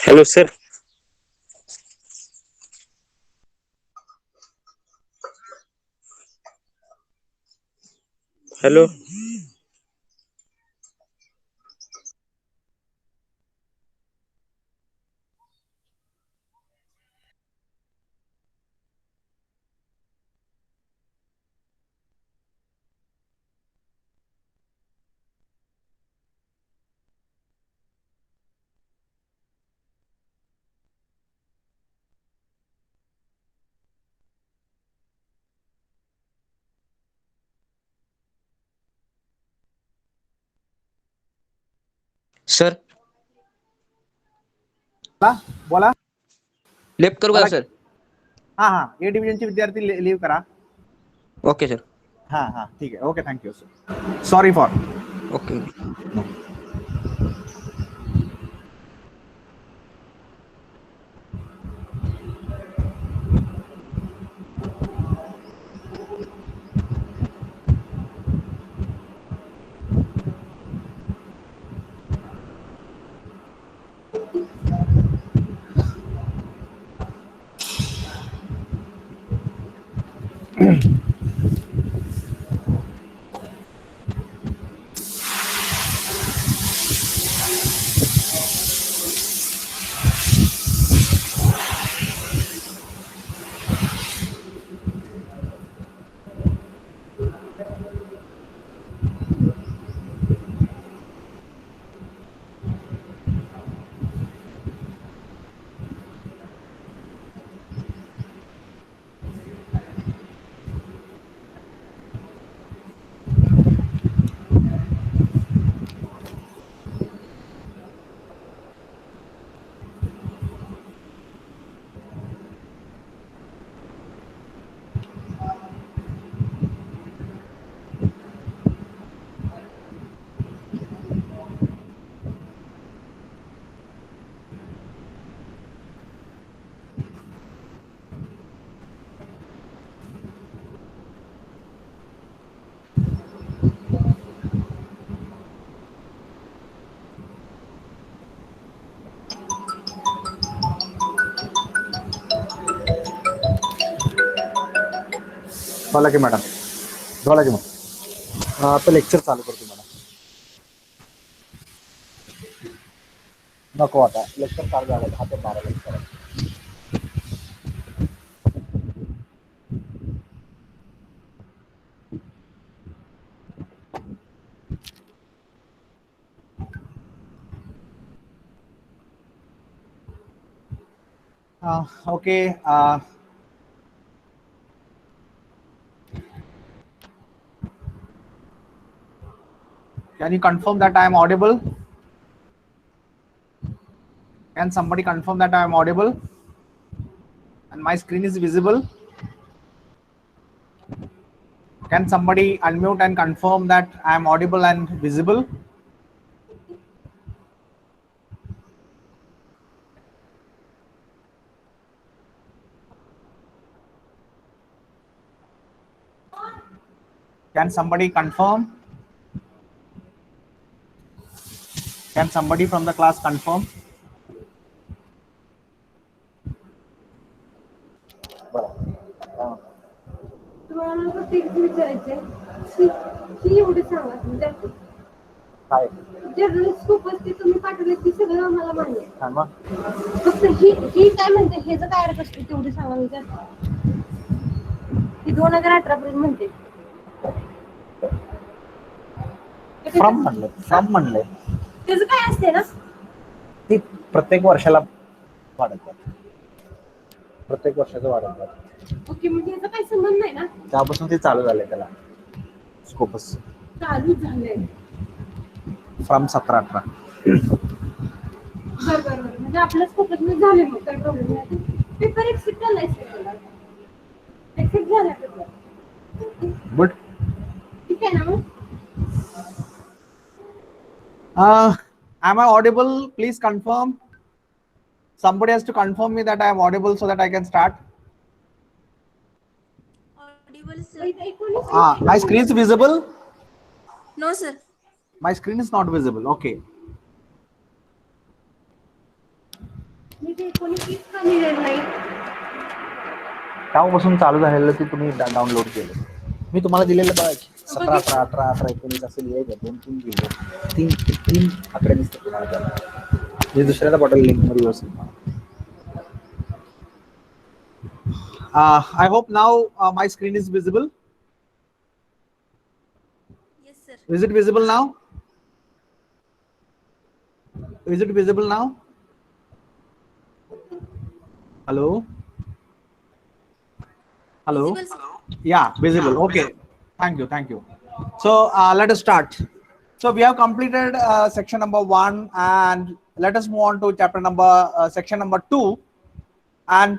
Hello, sir. Hello. Sir बोला बोला left करू का बोला. सर? हा हा ए डिव्हिजनचे विद्यार्थी लिव्ह करा. Okay sir. हा हा ठीक आहे. Okay thank you sir. Sorry for. Okay. बोला की मॅडम. बोला की मग आता लेक्चर चालू करतो मॅडम. नको आता लेक्चर चालू झालं. 10 ते 12 lecture. Okay. Can you confirm that I am audible? Can somebody confirm that I am audible and my screen is visible? Can somebody unmute and confirm that I am audible and visible? Can somebody confirm? Can somebody from the class confirm? तुम्हाला फक्त एक विचारायचंय की एवढं सांगा तुमच्या काय general scope असते तुम्ही पाठवले ती सगळं आम्हाला मान्य आहे. थांबा. फक्त ही काय म्हणते हेच काय अर्थ असते तेवढी सांगा विचार. ही 2018 पर्यंत म्हणते. फ्रॉम म्हणले त्याचं काय असते ना ती प्रत्येक वर्षाला वाढत जाते. प्रत्येक वर्षाचं वाढत जाते. ओके म्हणजे याचा काही संबंध नाही ना. त्यापासून ते चालू झालंय त्याला स्कोपस चालू झालंय. फ्रॉम 17-18. बरं म्हणजे आपल्या स्कोपच झाले मग काय प्रॉब्लेम नाही. पेपर एक्सेप्ट झालाय एक्सेप्ट झालाय पेपर. गुड. ठीक आहे ना मग. Am I audible? Please confirm. Somebody has to confirm me that I am audible so that I can start. Audible, sir. My screen is visible. No, sir. My screen is not visible. Okay. मी ते कोणी fees का लिहिलेलं नाही. तेव्हापासून चालू झालेलं ते तुम्ही डाउनलोड केलं. मी तुम्हाला दिलेलं बघा 17, 18, 18, 18, 19 असं लिहायचं. 2-3 लिहिले. तीन आकडे दिसतात तुम्हाला त्याला. जे दुसऱ्याला पाठवलं लिंक मध्ये व्यवस्थित. I hope now my screen is visible. Yes, sir. Is it visible now? Is it visible now? Hello? Hello? Visible, sir. Yeah, visible. Okay. Thank you. So let us start. So we have completed section number 1, and let us move on to section number 2. And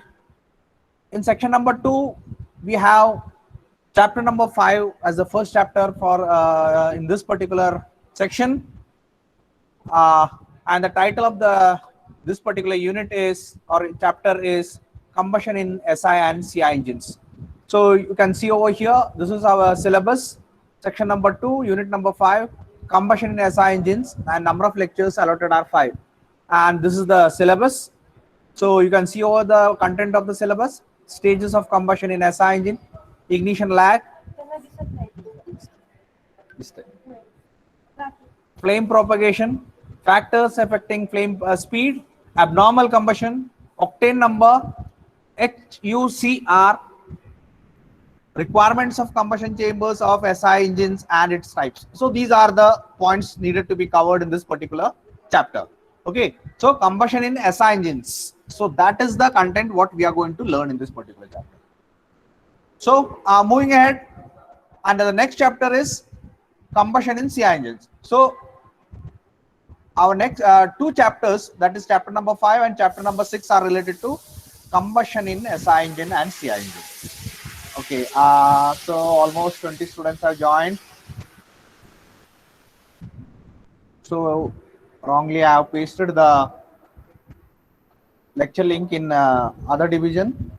in section number 2, we have chapter number 5 as the first chapter for in this particular section. And the title of this particular unit is, or chapter is, combustion in SI and CI engines. So you can see over here, this is our syllabus, section number 2, unit number 5, combustion in SI engines, and number of lectures allotted are 5. And this is the syllabus. So you can see over the content of the syllabus: stages of combustion in SI engine, ignition lag, त्यांना दिसत नाही. flame propagation, factors affecting flame speed, abnormal combustion, octane number, HUCR, requirements of combustion chambers of SI engines and its types. So these are the points needed to be covered in this particular chapter. Okay, so combustion in SI engines. So that is the content what we are going to learn in this particular chapter. So moving ahead, and the next chapter is combustion in CI engines. So our next 2 chapters, that is chapter number 5 and chapter number 6, are related to combustion in SI engine and CI engine. Okay, so almost 20 students have joined. So wrongly I have pasted the lecture link in other division,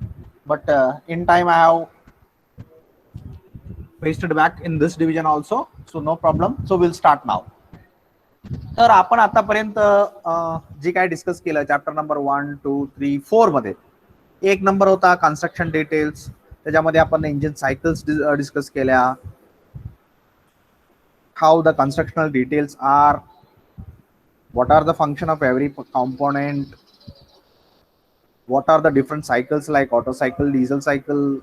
but in time I have pasted back in this division also, so no problem. So we'll start now. तर आपण आतापर्यंत जे काय discuss केलं chapter number 1, 2, 3, 4 मध्ये, एक number होता construction details. त्याच्यामध्ये आपण इंजिन सायकल्स डिस्कस केल्या, how the constructional details are, what are the function of every component, what are the different cycles like Otto cycle, diesel cycle,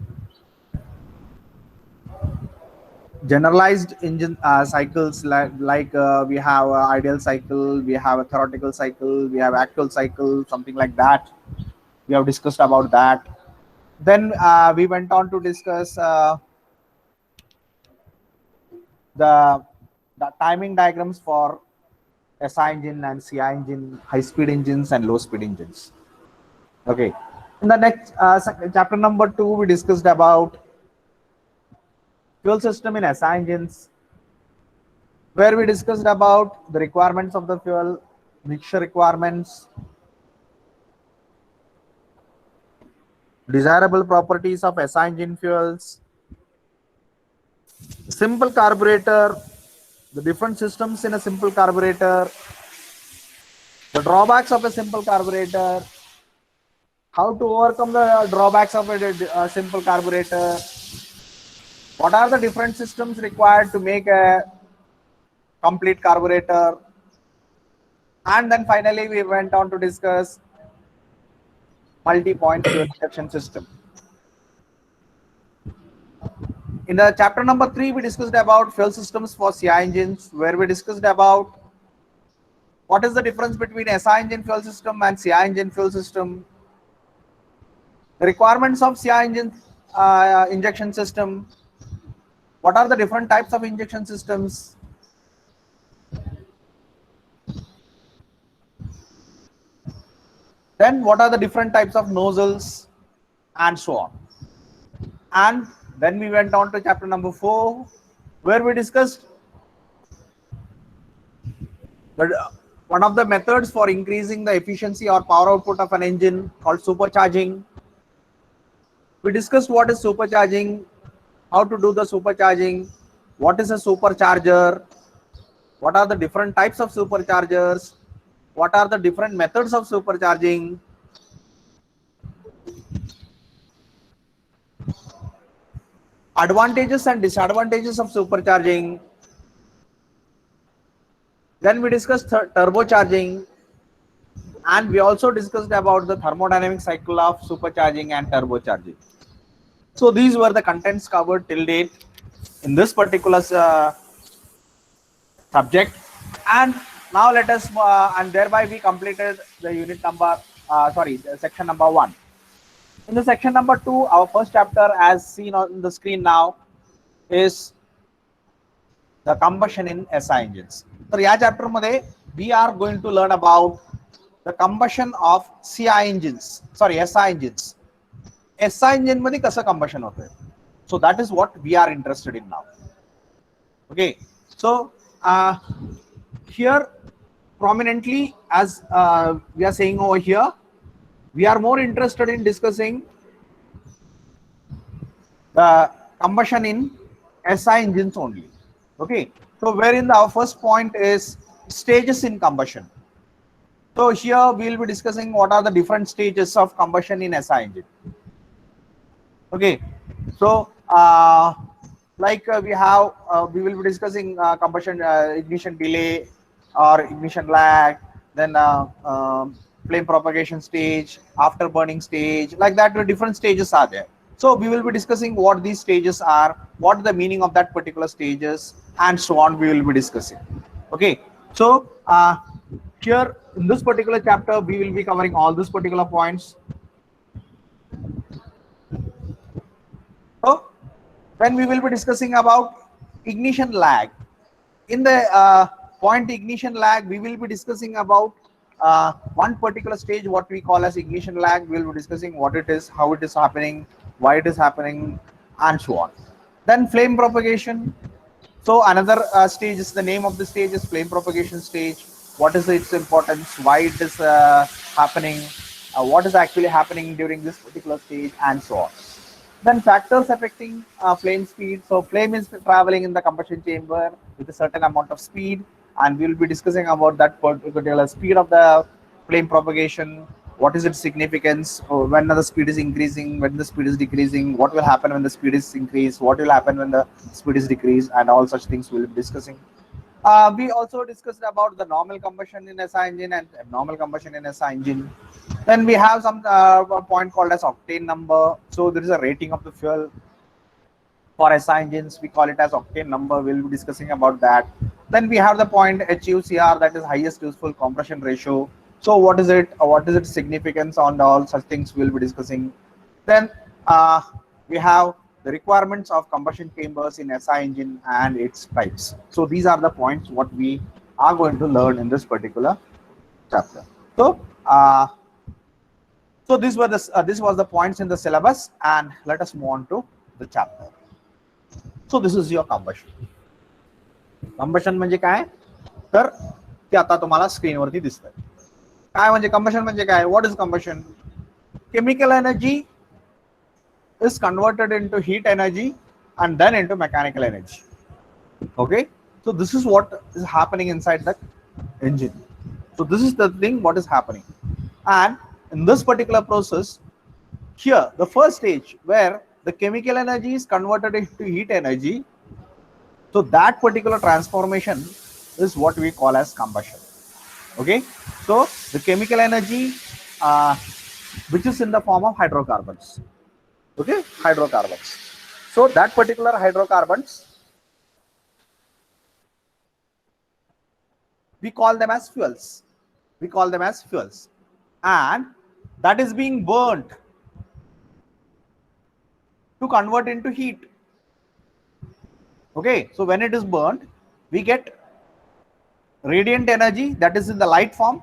generalized engine cycles like we have ideal cycle, we have a theoretical cycle, we have actual cycle, something like that. We have discussed about that. Then we went on to discuss the timing diagrams for SI engine and CI engine, high speed engines and low speed engines. Okay, in the next chapter number 2, we discussed about fuel system in SI engines, where we discussed about the requirements of the fuel, mixture requirements, desirable properties of SI engine fuels, simple carburetor, the different systems in a simple carburetor, the drawbacks of a simple carburetor, how to overcome the drawbacks of a simple carburetor, what are the different systems required to make a complete carburetor, and then finally we went on to discuss multi-point fuel injection system. In the chapter number 3, we discussed about fuel systems for CI engines, where we discussed about what is the difference between SI engine fuel system and CI engine fuel system, the requirements of CI engine injection system, what are the different types of injection systems, then what are the different types of nozzles, and so on. And then we went on to chapter number 4, where we discussed one of the methods for increasing the efficiency or power output of an engine, called supercharging. We discussed what is supercharging, how to do the supercharging, what is a supercharger, what are the different types of superchargers, what are the different methods of supercharging, advantages and disadvantages of supercharging. Then we discussed turbocharging, and we also discussed about the thermodynamic cycle of supercharging and turbocharging. So these were the contents covered till date in this particular subject. And now let us and thereby we completed the unit number the section number 1. In the section number 2, our first chapter, as seen on the screen now, is the combustion in SI engines. So या chapter मध्ये we are going to learn about the combustion of SI engines. SI engine मध्ये कसं combustion होतंय. So that is what we are interested in now. Okay. So here prominently, as we are saying over here, we are more interested in discussing the combustion in SI engines only. Okay, so wherein our first point is stages in combustion. So here we will be discussing what are the different stages of combustion in SI engine. Okay, so we will be discussing combustion ignition delay or ignition lag, then flame propagation stage, after burning stage, like that. Different stages are there. So we will be discussing what these stages are, what the meaning of that particular stages, and so on. We will be discussing. Okay, so here in this particular chapter we will be covering all these particular points. So then we will be discussing about ignition lag. In the point ignition lag, we will be discussing about one particular stage, what we call as ignition lag. We will be discussing what it is, how it is happening, why it is happening, and so on. Then flame propagation. So another stage is, the name of the stage is flame propagation stage. What is its importance, why it is happening, what is actually happening during this particular stage, and so on. Then factors affecting flame speed. So flame is traveling in the combustion chamber with a certain amount of speed, and we will be discussing about that particular speed of the flame propagation. What is its significance? When the speed is increasing, when the speed is decreasing, what will happen when the speed is increased, what will happen when the speed is decreased, and all such things we will be discussing. We also discussed about the normal combustion in SI engine and abnormal combustion in SI engine. Then we have some point called as octane number. So there is a rating of the fuel for SI engines. We call it as octane number. We'll be discussing about that. Then we have the point HUCR, that is highest useful compression ratio. So what is it? What is its significance on all such things we'll be discussing. Then we have the requirements of combustion chambers in SI engine and its types. So these are the points what we are going to learn in this particular chapter. So this was the points in the syllabus, and let us move on to the chapter. So this is your combustion. Combustion म्हणजे काय? तर ते आता तुम्हाला स्क्रीनवरती दिसतंय. काय म्हणजे combustion म्हणजे काय? What is combustion? Chemical energy is converted into heat energy and then into mechanical energy. Okay, so this is what is happening inside the engine. So this is the thing what is happening, and in this particular process here, the first stage where the chemical energy is converted into heat energy, so that particular transformation is what we call as combustion. Okay, so the chemical energy which is in the form of hydrocarbons. Okay, hydrocarbons. So that particular hydrocarbons, we call them as fuels. We call them as fuels, and that is being burnt to convert into heat. Okay, so when it is burnt, we get radiant energy, that is in the light form,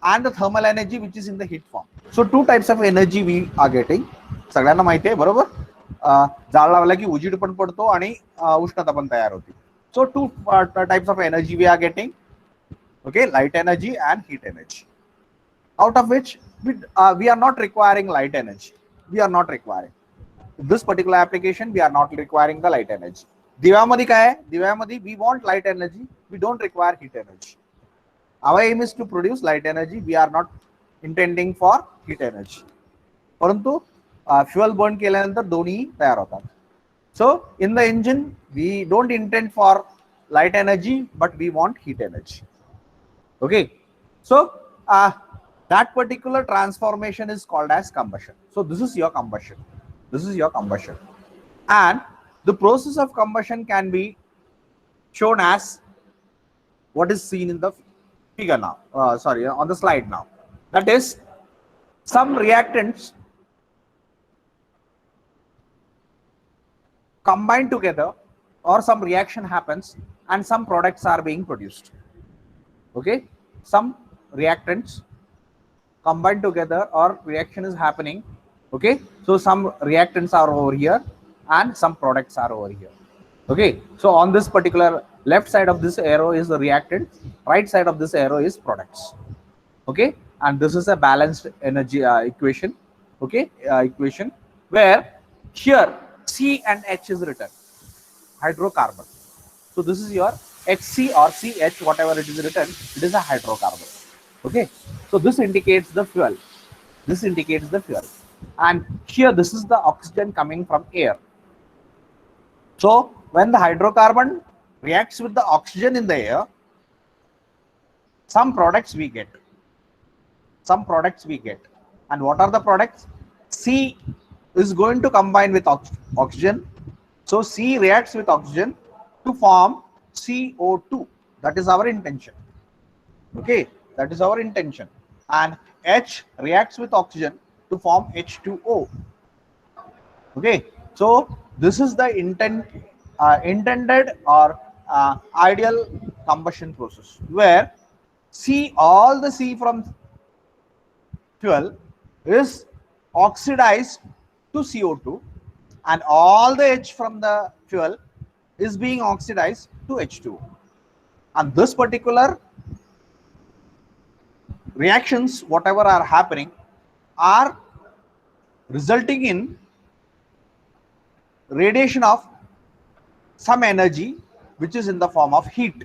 and the thermal energy which is in the heat form. So two types of energy we are getting. सगळ्यांना माहिती आहे बरोबर. जाळ लावला की उजीड पण पडतो आणि उष्णता पण तयार होती. So two types of energy we are getting. Okay, light energy and heat energy. Out of which we are not requiring light energy. We are not requiring. In this particular application, we are not requiring the light energy. दिव्यामध्ये काय आहे? दिव्यामध्ये we want light energy. We don't require heat energy. Our aim is to produce light energy. We are not intending for heat energy. परंतु fuel burn केल्यानंतर दोन्ही तयार होतात. So in the engine, we don't intend for light energy, but we want heat energy. Okay. So that particular transformation is called as combustion. So this is your combustion. This is your combustion. And the process of combustion can be shown as what is seen in the figure now. Sorry, on the slide now. That is, some reactants combine together, or some reaction happens and some products are being produced. Okay, some reactants combine together or reaction is happening. Okay, so some reactants are over here and some products are over here. Okay, so on this particular left side of this arrow is the reactant, right side of this arrow is products. Okay, and this is a balanced energy equation. Okay, equation where here C and H is written, hydrocarbon. So this is your HC or CH, whatever it is written, it is a hydrocarbon. Okay, so this indicates the fuel. This indicates the fuel, and here this is the oxygen coming from air. So when the hydrocarbon reacts with the oxygen in the air, some products we get. Some products we get. And what are the products? C is going to combine with oxygen. So C reacts with oxygen to form CO2. That is our intention. Okay, that is our intention. And H reacts with oxygen to form H2O. Okay, so this is the intended or ideal combustion process, where all the C from fuel is oxidized to CO2, and all the H from the fuel is being oxidized to H2O. And this particular reactions, whatever are happening, are resulting in radiation of some energy which is in the form of heat.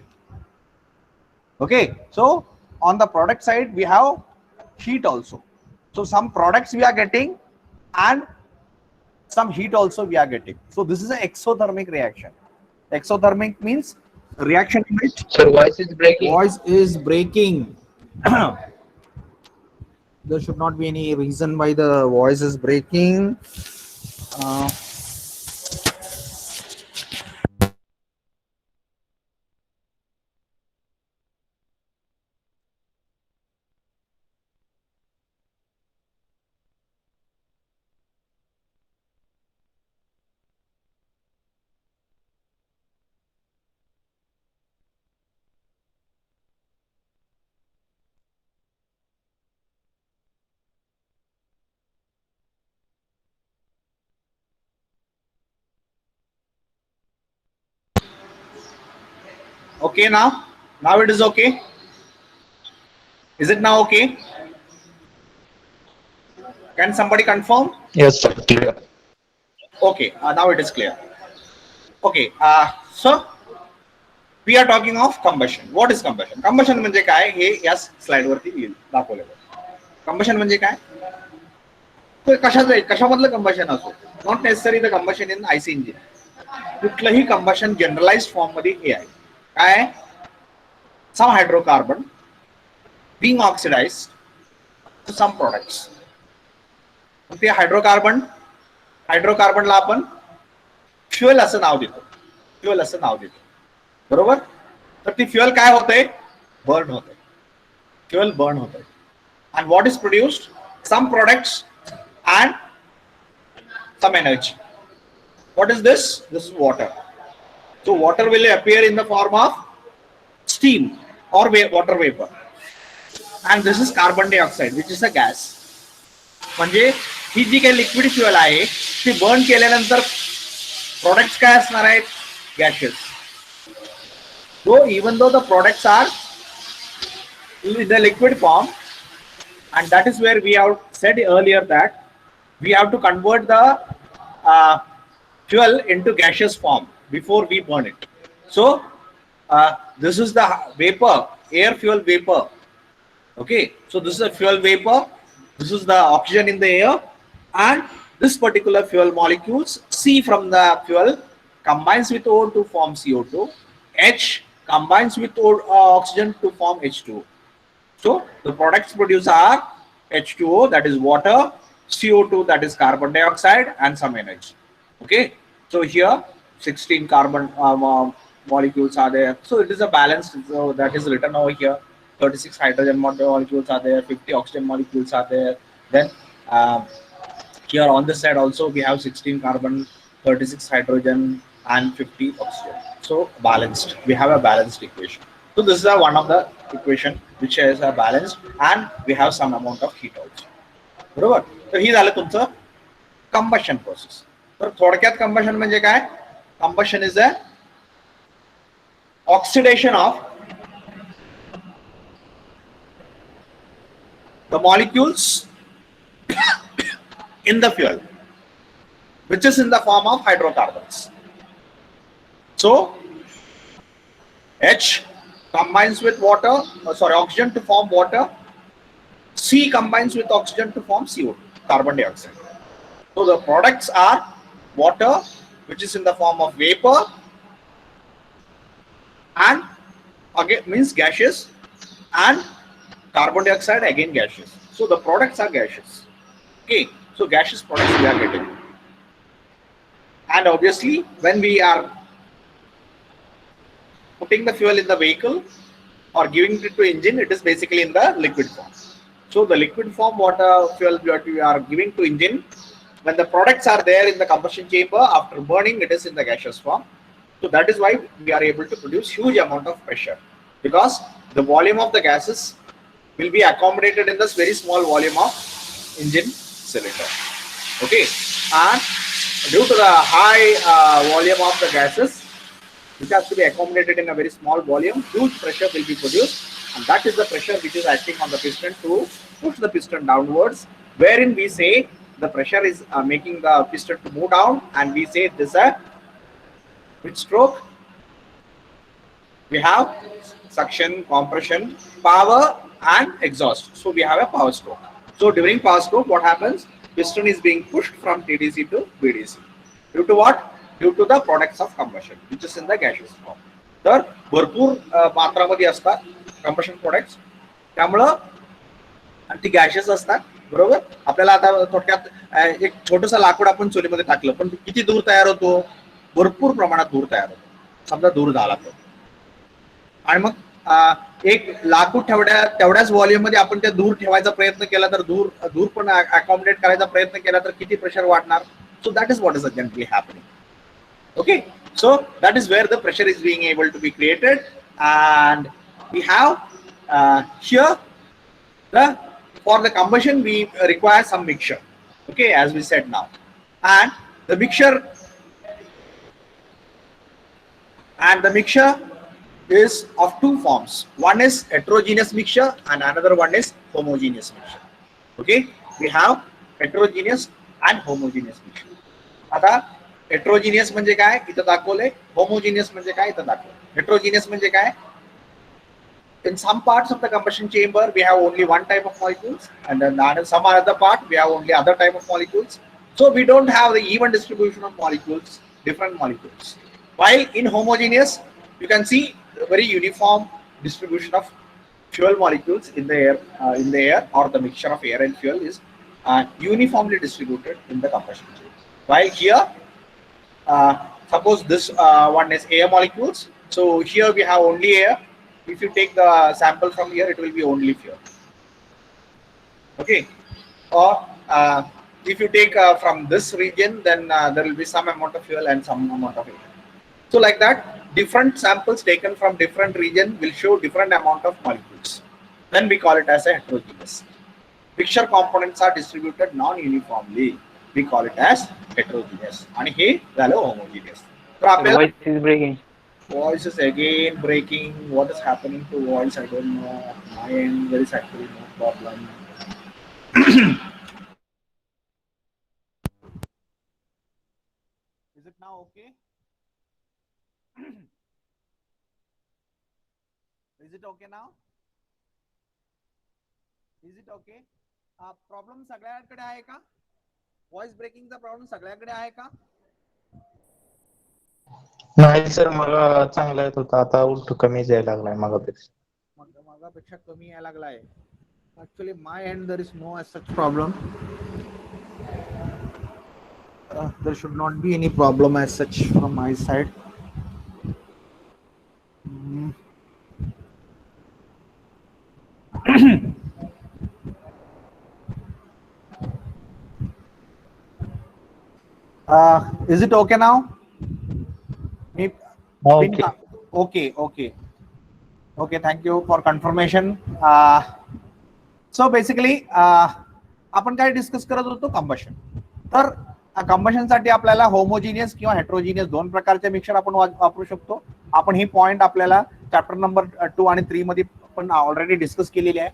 Okay, so on the product side we have heat also. So some products we are getting and some heat also we are getting. So this is an exothermic reaction. Exothermic means reaction in which Sir, voice is breaking. voice is breaking. There should not be any reason why the voice is breaking. Okay, now it is okay. Is it now okay? Can somebody confirm? Yes, sir. Clear. Okay, now it is clear. Okay, so we are talking of combustion. What is combustion? Combustion म्हणजे काय हे या slide वरती दाखवलेलं. Combustion म्हणजे काय? तर कशामधलं combustion असो, not necessary the combustion in IC engine. कुठलंही combustion generalized form मध्ये हे आहे. काय? Some hydrocarbon being oxidized to some products. ते हायड्रोकार्बनला आपण फ्युएल असं नाव देतो. फ्युएल असं नाव देतो. बरोबर? तर ती फ्युएल काय होतंय? बर्न होतंय. फ्युएल बर्न होतंय. And what is produced? Some products and some energy. What is this? This is water. So water will appear in the form of steam or water vapor. And this is carbon dioxide, which is a gas. म्हणजे ही जी काही liquid fuel आहे ती burn केल्यानंतर products काय असणार आहेत? Gases. So even though the products are in the liquid form, and that is where we have said earlier that we have to convert the fuel into gaseous form before we burn it. So this is the vapor, air fuel vapor. Okay, so this is a fuel vapor, this is the oxygen in the air, and this particular fuel molecules C from the fuel combines with O to form CO2. H combines with oxygen to form H2O. So the products produced are H2O, that is water, CO2, that is carbon dioxide, and some energy. Okay. So here 16 carbon molecules are there. So it is a balance. So that is written over here. 36 hydrogen molecules are there. 50 oxygen molecules are there. Then here on this side also we have 16 carbon, 36 hydrogen, and 50 oxygen. So balanced. We have a balanced equation. So this is one of the equation which is a balanced, and we have some amount of heat also. बरोबर. तर ही झालं तुमचं combustion process. तर थोडक्यात combustion म्हणजे काय? Combustion is a oxidation of the molecules in the fuel, which is in the form of hydrocarbons. So H combines with water, oxygen to form water. C combines with oxygen to form CO2, carbon dioxide. So the products are water, which is in the form of vapor, and again means gaseous, and carbon dioxide again gaseous. So the products are gaseous. Okay, so gaseous products we are getting. And obviously, when we are putting the fuel in the vehicle or giving it to engine, it is basically in the liquid form. So the liquid form water fuel that we are giving to engine, when the products are there in the combustion chamber, after burning, it is in the gaseous form. So that is why we are able to produce huge amount of pressure, because the volume of the gases will be accommodated in this very small volume of engine cylinder. Okay, and due to the high volume of the gases, which has to be accommodated in a very small volume, huge pressure will be produced, and that is the pressure which is acting on the piston to push the piston downwards, wherein we say the pressure is making the piston to move down, and we say this is a which stroke? We have suction, compression, power, and exhaust. So we have a power stroke. So during power stroke, what happens? Piston is being pushed from TDC to BDC. Due to what? Due to the products of combustion, which is in the gaseous form. तर भरपूर मात्रामध्ये असतात combustion products, त्यामुळं ती gases असतात. बरोबर. आपल्याला आता थोडक्यात एक छोटंसं लाकूड आपण चुलीमध्ये टाकलं, पण किती धूर तयार होतो? भरपूर प्रमाणात धूर तयार होतो. समजा धूर झाला तर, आणि मग एक लाकूड तेवढ्याच व्हॉल्यूम मध्ये आपण त्या धूर ठेवायचा प्रयत्न केला तर धूर पण अकॉमोडेट करायचा प्रयत्न केला तर किती प्रेशर वाढणार? So that is what is generally happening. Okay, so that is where the pressure is being able to be created, and we have here for the combustion we require some mixture. Okay, as we said now, and the mixture is of two forms. One is heterogeneous mixture and another one is homogeneous mixture. Okay, we have heterogeneous and homogeneous mixture. आता heterogeneous म्हणजे काय इथं दाखवलंय, homogeneous म्हणजे काय इथं दाखवलंय. Heterogeneous म्हणजे काय? In some parts of the combustion chamber we have only one type of molecules, and then some other part we have only other type of molecules. So we don't have the even distribution of molecules, different molecules. While in homogeneous, you can see a very uniform distribution of fuel molecules in the air, or the mixture of air and fuel is uniformly distributed in the combustion chamber. While here, suppose this one is air molecules, so here we have only air. If you take the sample from here, it will be only fuel. Okay, or if you take from this region, then there will be some amount of fuel and some amount of air. So like that, different samples taken from different region will show different amount of molecules. Then we call it as a heterogeneous. Mixture components are distributed non-uniformly. We call it as heterogeneous. And हे झालं homogeneous. तर आपल्याला voice is breaking. Voice is again breaking. What is happening to voice? I don't know. My end, there is actually no problem. Is it now okay? Is it okay now? Is it okay? Problem सगळ्यांकडे आहे का? Voice ब्रेकिंगचा problem सगळ्यांकडे आहे का? नाही sir, मला चांगला येत होता, आता उलट कमीच यायला लागलाय मागापेक्षा. मागापेक्षा कमी यायला लागलाय. Actually my end there is no such problem. There should not be any problem as such from my side. Is it okay now? Okay. Okay, thank you for confirmation. So basically आपण काय discuss करत होतो, combustion. तर combustion साठी आपल्याला homogeneous किंवा heterogeneous दोन प्रकारचे मिक्सर आपण वापरू शकतो. आपण ही पॉइंट आपल्याला चॅप्टर नंबर 2 आणि 3 मध्ये पण ऑलरेडी डिस्कस केलेली आहे.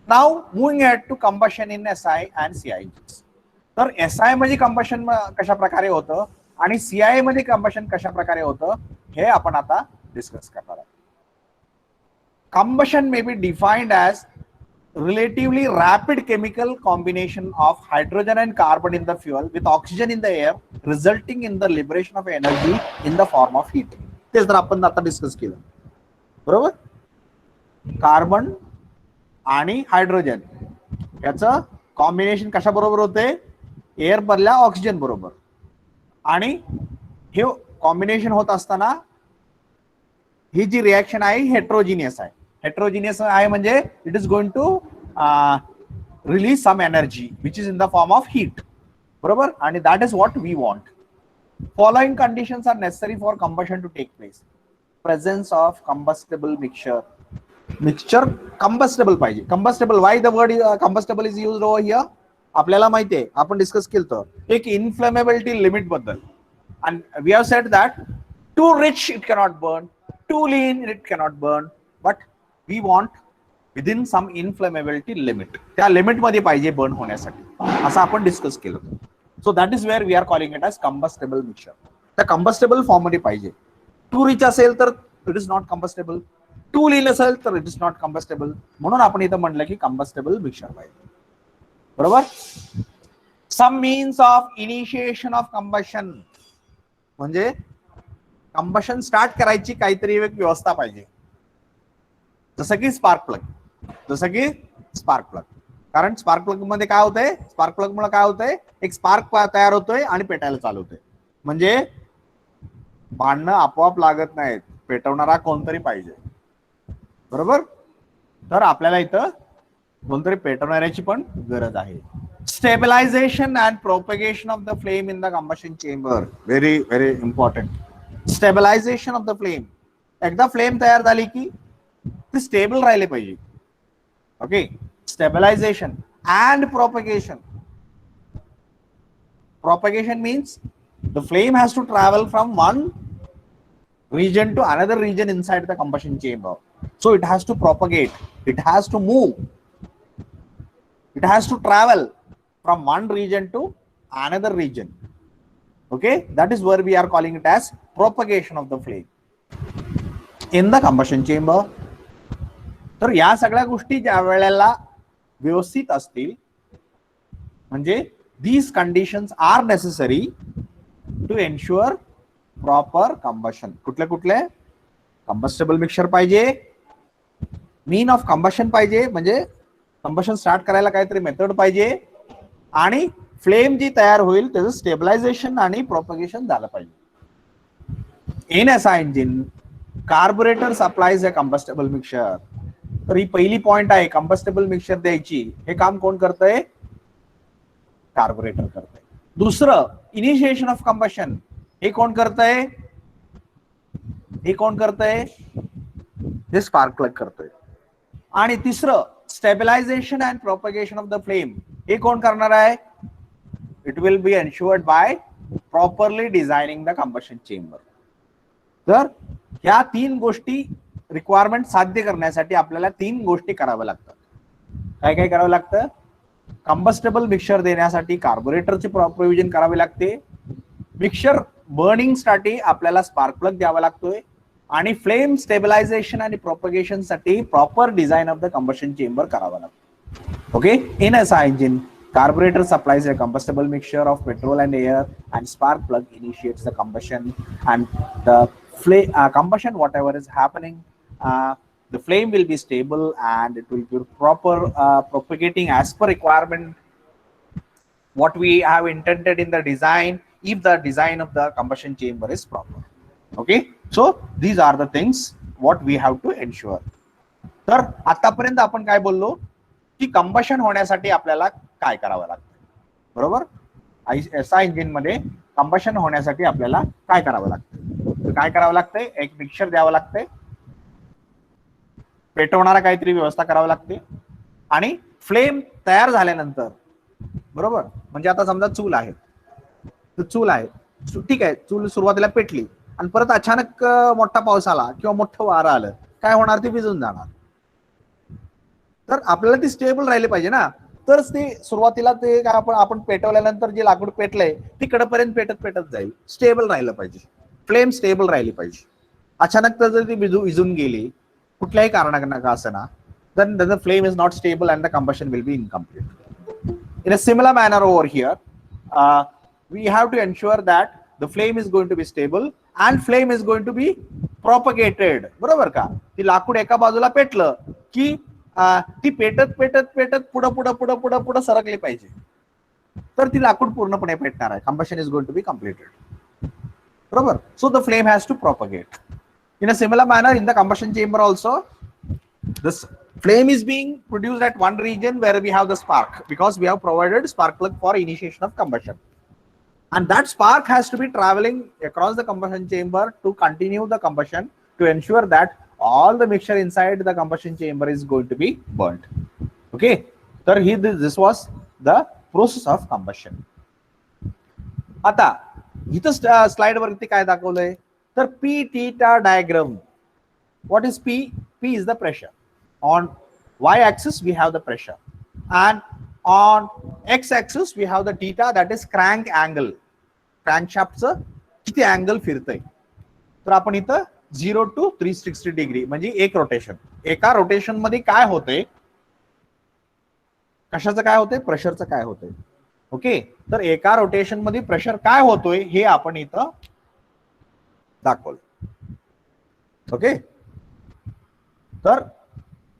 Now moving ahead to combustion in SI and CI. तर एसआय मध्ये कंबशन कशा प्रकारे होतं आणि सीआय मध्ये कंबशन कशा प्रकारे होतं हे आपण आता डिस्कस करणार आहोत. Combustion may be defined as relatively rapid chemical combination of hydrogen and carbon in the fuel with oxygen in the air, resulting in the liberation of energy in the form of heat. तेच तर आपण आता discuss केलं, बरोबर. Carbon आणि hydrogen याचं combination कशा बरोबर होते, एअर मधल्या ऑक्सिजन बरोबर. आणि हे कॉम्बिनेशन होत असताना ही जी रिएक्शन आहे हेट्रोजिनियस आहे. हेट्रोजिनियस आहे म्हणजे it is going to release some energy which is in the form of heat, बरोबर. आणि that is what we want. Following conditions are necessary for combustion to take place. Presence of combustible mixture combustible पाहिजे. Combustible, why the word combustible is used over here, आपल्याला माहिती आहे, आपण discuss केलं एक inflammability limit बद्दल. and we have said that too rich it cannot burn, too lean it cannot burn, but we want within some inflammability limit. त्या limit मध्ये पाहिजे बर्न होण्यासाठी, असं आपण डिस्कस केलं. So that is where we are calling it as combustible mixture. त्या combustible form मध्ये पाहिजे. टू रिच असेल तर it is not combustible, too lean असेल तर इट इज नॉट कंबस्टेबल. म्हणून आपण इथं म्हटलं की कंबस्टेबल मिक्सचर पाहिजे, बरोबर. Some means of initiation of combustion म्हणजे कंबशन स्टार्ट करायची काहीतरी एक व्यवस्था पाहिजे, जसं की स्पार्क प्लग. कारण स्पार्क प्लग मध्ये काय होतंय, स्पार्क प्लग मुळे काय होतंय, एक स्पार्क तयार होतोय आणि पेटायला चालू होतोय. म्हणजे भांडणं आपोआप लागत नाहीत, पेटवणारा कोणतरी पाहिजे, बरोबर. तर आपल्याला इथं कोणतरी पेटवणाऱ्याची पण गरज आहे. Stabilisation and propagation of the flame in the combustion chamber, very very important. Stabilisation of the flame, एकदा फ्लेम तयार झाली की ती स्टेबल राहिले पाहिजे. Okay, stabilisation and propagation. Propagation means the flame has to travel from one region to another region inside the combustion chamber. So it has to propagate, it has to move, it has to travel from one region to another region. Okay, that is where we are calling it as propagation of the flame in the combustion chamber. तर या सगळ्या गोष्टी ज्या वेळेला व्यवस्थित असतील म्हणजे these conditions are necessary to ensure proper combustion. कुठले कुठले, कंबस्टेबल मिक्सचर पाहिजे, मीन ऑफ कंबशन पाहिजे म्हणजे कंबशन स्टार्ट करायला काहीतरी मेथड पाहिजे, आणि फ्लेम जी तयार होईल त्याचं स्टेबलायझेशन आणि प्रोपगेशन झालं पाहिजे. In SI engine carburettor supplies a combustible mixture. तर ही पहिली पॉइंट आहे, कंबस्टेबल मिक्सचर द्यायची. हे काम कोण करतंय, कार्बोरेटर करतंय. दुसरं, इनिशिएशन ऑफ कंबशन, हे कोण करतंय, हे स्पार्क प्लग करतोय. आणि तिसरं, stabilisation and propagation of the flame, हे कोण करणार आहे, it will be ensured by properly designing the combustion chamber. तर ह्या तीन गोष्टी रिक्वायरमेंट साध्य करण्यासाठी आपल्याला तीन गोष्टी कराव्या लागतात. काय काय करावं लागतं, कंबस्टेबल मिक्सचर देण्यासाठी कार्बोरेटरचे प्रोव्हिजन करावे लागते, मिक्सचर बर्निंग साठी आपल्याला स्पार्क प्लग द्यावा लागतोय, आणि फ्लेम स्टेबिलायझेशन आणि प्रोपगेशन साठी proper design of the combustion chamber करावा लागतो. Okay, in SI engine Carburetor supplies a combustible mixture of petrol and air, and spark plug initiates the combustion. And the combustion, whatever is happening, the flame will be stable and it will be proper propagating as per requirement what we have intended in the design, if the design of the combustion chamber is proper. Okay, so these are the things what we have to ensure. तर आतापर्यंत आपण काय बोललो की combustion होण्यासाठी आपल्याला काय करावं लागतं, बरोबर. एसआय इंजिन मध्ये कंबशन होण्यासाठी आपल्याला काय करावं लागतं, काय करावं लागतंय, एक मिक्सचर द्यावं लागतंय, पेटवणारा काहीतरी व्यवस्था करावी लागते, आणि फ्लेम तयार झाल्यानंतर, बरोबर, म्हणजे आता समजा चूल आहे, तर चूल आहे, ठीक आहे, चूल सुरुवातीला पेटली आणि परत अचानक मोठा पाऊस आला किंवा मोठं वारं आलं, काय होणार, ती विझून जाणार. तर आपल्याला ती स्टेबल राहिली पाहिजे ना, तरच ते सुरुवातीला ते आपण पेटवल्यानंतर जे लाकूड पेटलंय ती कडेपर्यंत पेटत जाईल, स्टेबल राहिलं पाहिजे, फ्लेम स्टेबल राहिली पाहिजे. अचानक तर जर ती विझून गेली कुठल्याही कारणानं का असना, then the flame is not stable and the combustion will be incomplete. In a similar manner over here, we have to ensure that the flame is going to be stable and flame is going to be propagated, बरोबर का. ती लाकूड एका बाजूला पेटलं की ती पेटत पुढं सरकली पाहिजे, तर ती लाकूड पूर्णपणे पेटणार आहे. combustion is going to be completed, बरोबर. So the flame has to propagate. In a similar manner, in the combustion chamber also, this flame is being produced at one region where we have the spark, because we have provided spark plug for initiation of combustion, and that spark has to be traveling across the combustion chamber to continue the combustion, to ensure that all the mixture inside the combustion chamber is going to be burnt. Okay, so this was the process of combustion. आता इथं slide वरती काय दाखवलंय, तर P theta diagram. What is P? P is the pressure. On y-axis we have the pressure, and on x-axis we have the theta, that is crank angle. Crankshaftचं किती angle फिरतंय, तर आपण इथं 0 to 360 डिग्री म्हणजे एक रोटेशन. एका rotation मध्ये काय होतंय, कशाचं काय होतंय, प्रेशरचं काय होतंय. ओके, तर एका रोटेशन मध्ये प्रेशर काय होतोय हे आपण इथं दाखवलं. ओके, तर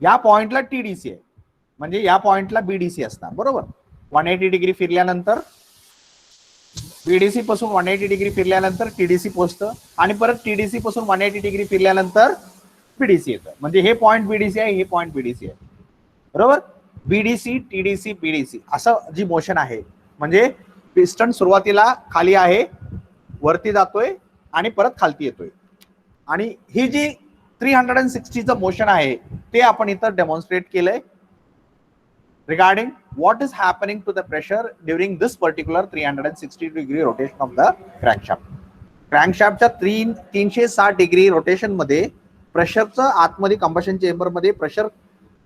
या पॉइंटला टीडीसी आहे, म्हणजे या पॉइंटला बीडीसी असणार, बरोबर. 180 डिग्री फिरल्यानंतर बीडीसी पासून 180 डिग्री फिरल्यानंतर टीडीसी पोहोचतं, आणि परत टीडीसी पासून 180 डिग्री फिरल्यानंतर पीडीसी येतं. म्हणजे हे पॉइंट बीडीसी आहे, हे पॉइंट बीडीसी आहे, बरोबर. बीडीसी टीडीसी बीडीसी असं जी मोशन आहे, म्हणजे पिस्टन सुरुवातीला खाली आहे, वरती जातोय आणि परत खालती येतोय, आणि ही जी 360चं मोशन आहे ते आपण इथं डेमॉन्स्ट्रेट केलंय regarding what is happening to the pressure during this particular 360 degree rotation of the crankshaft. Crankshaftच्या 360 degree rotation मध्ये प्रेशरचं आतमध्ये कंबशन चेंबर मध्ये प्रेशर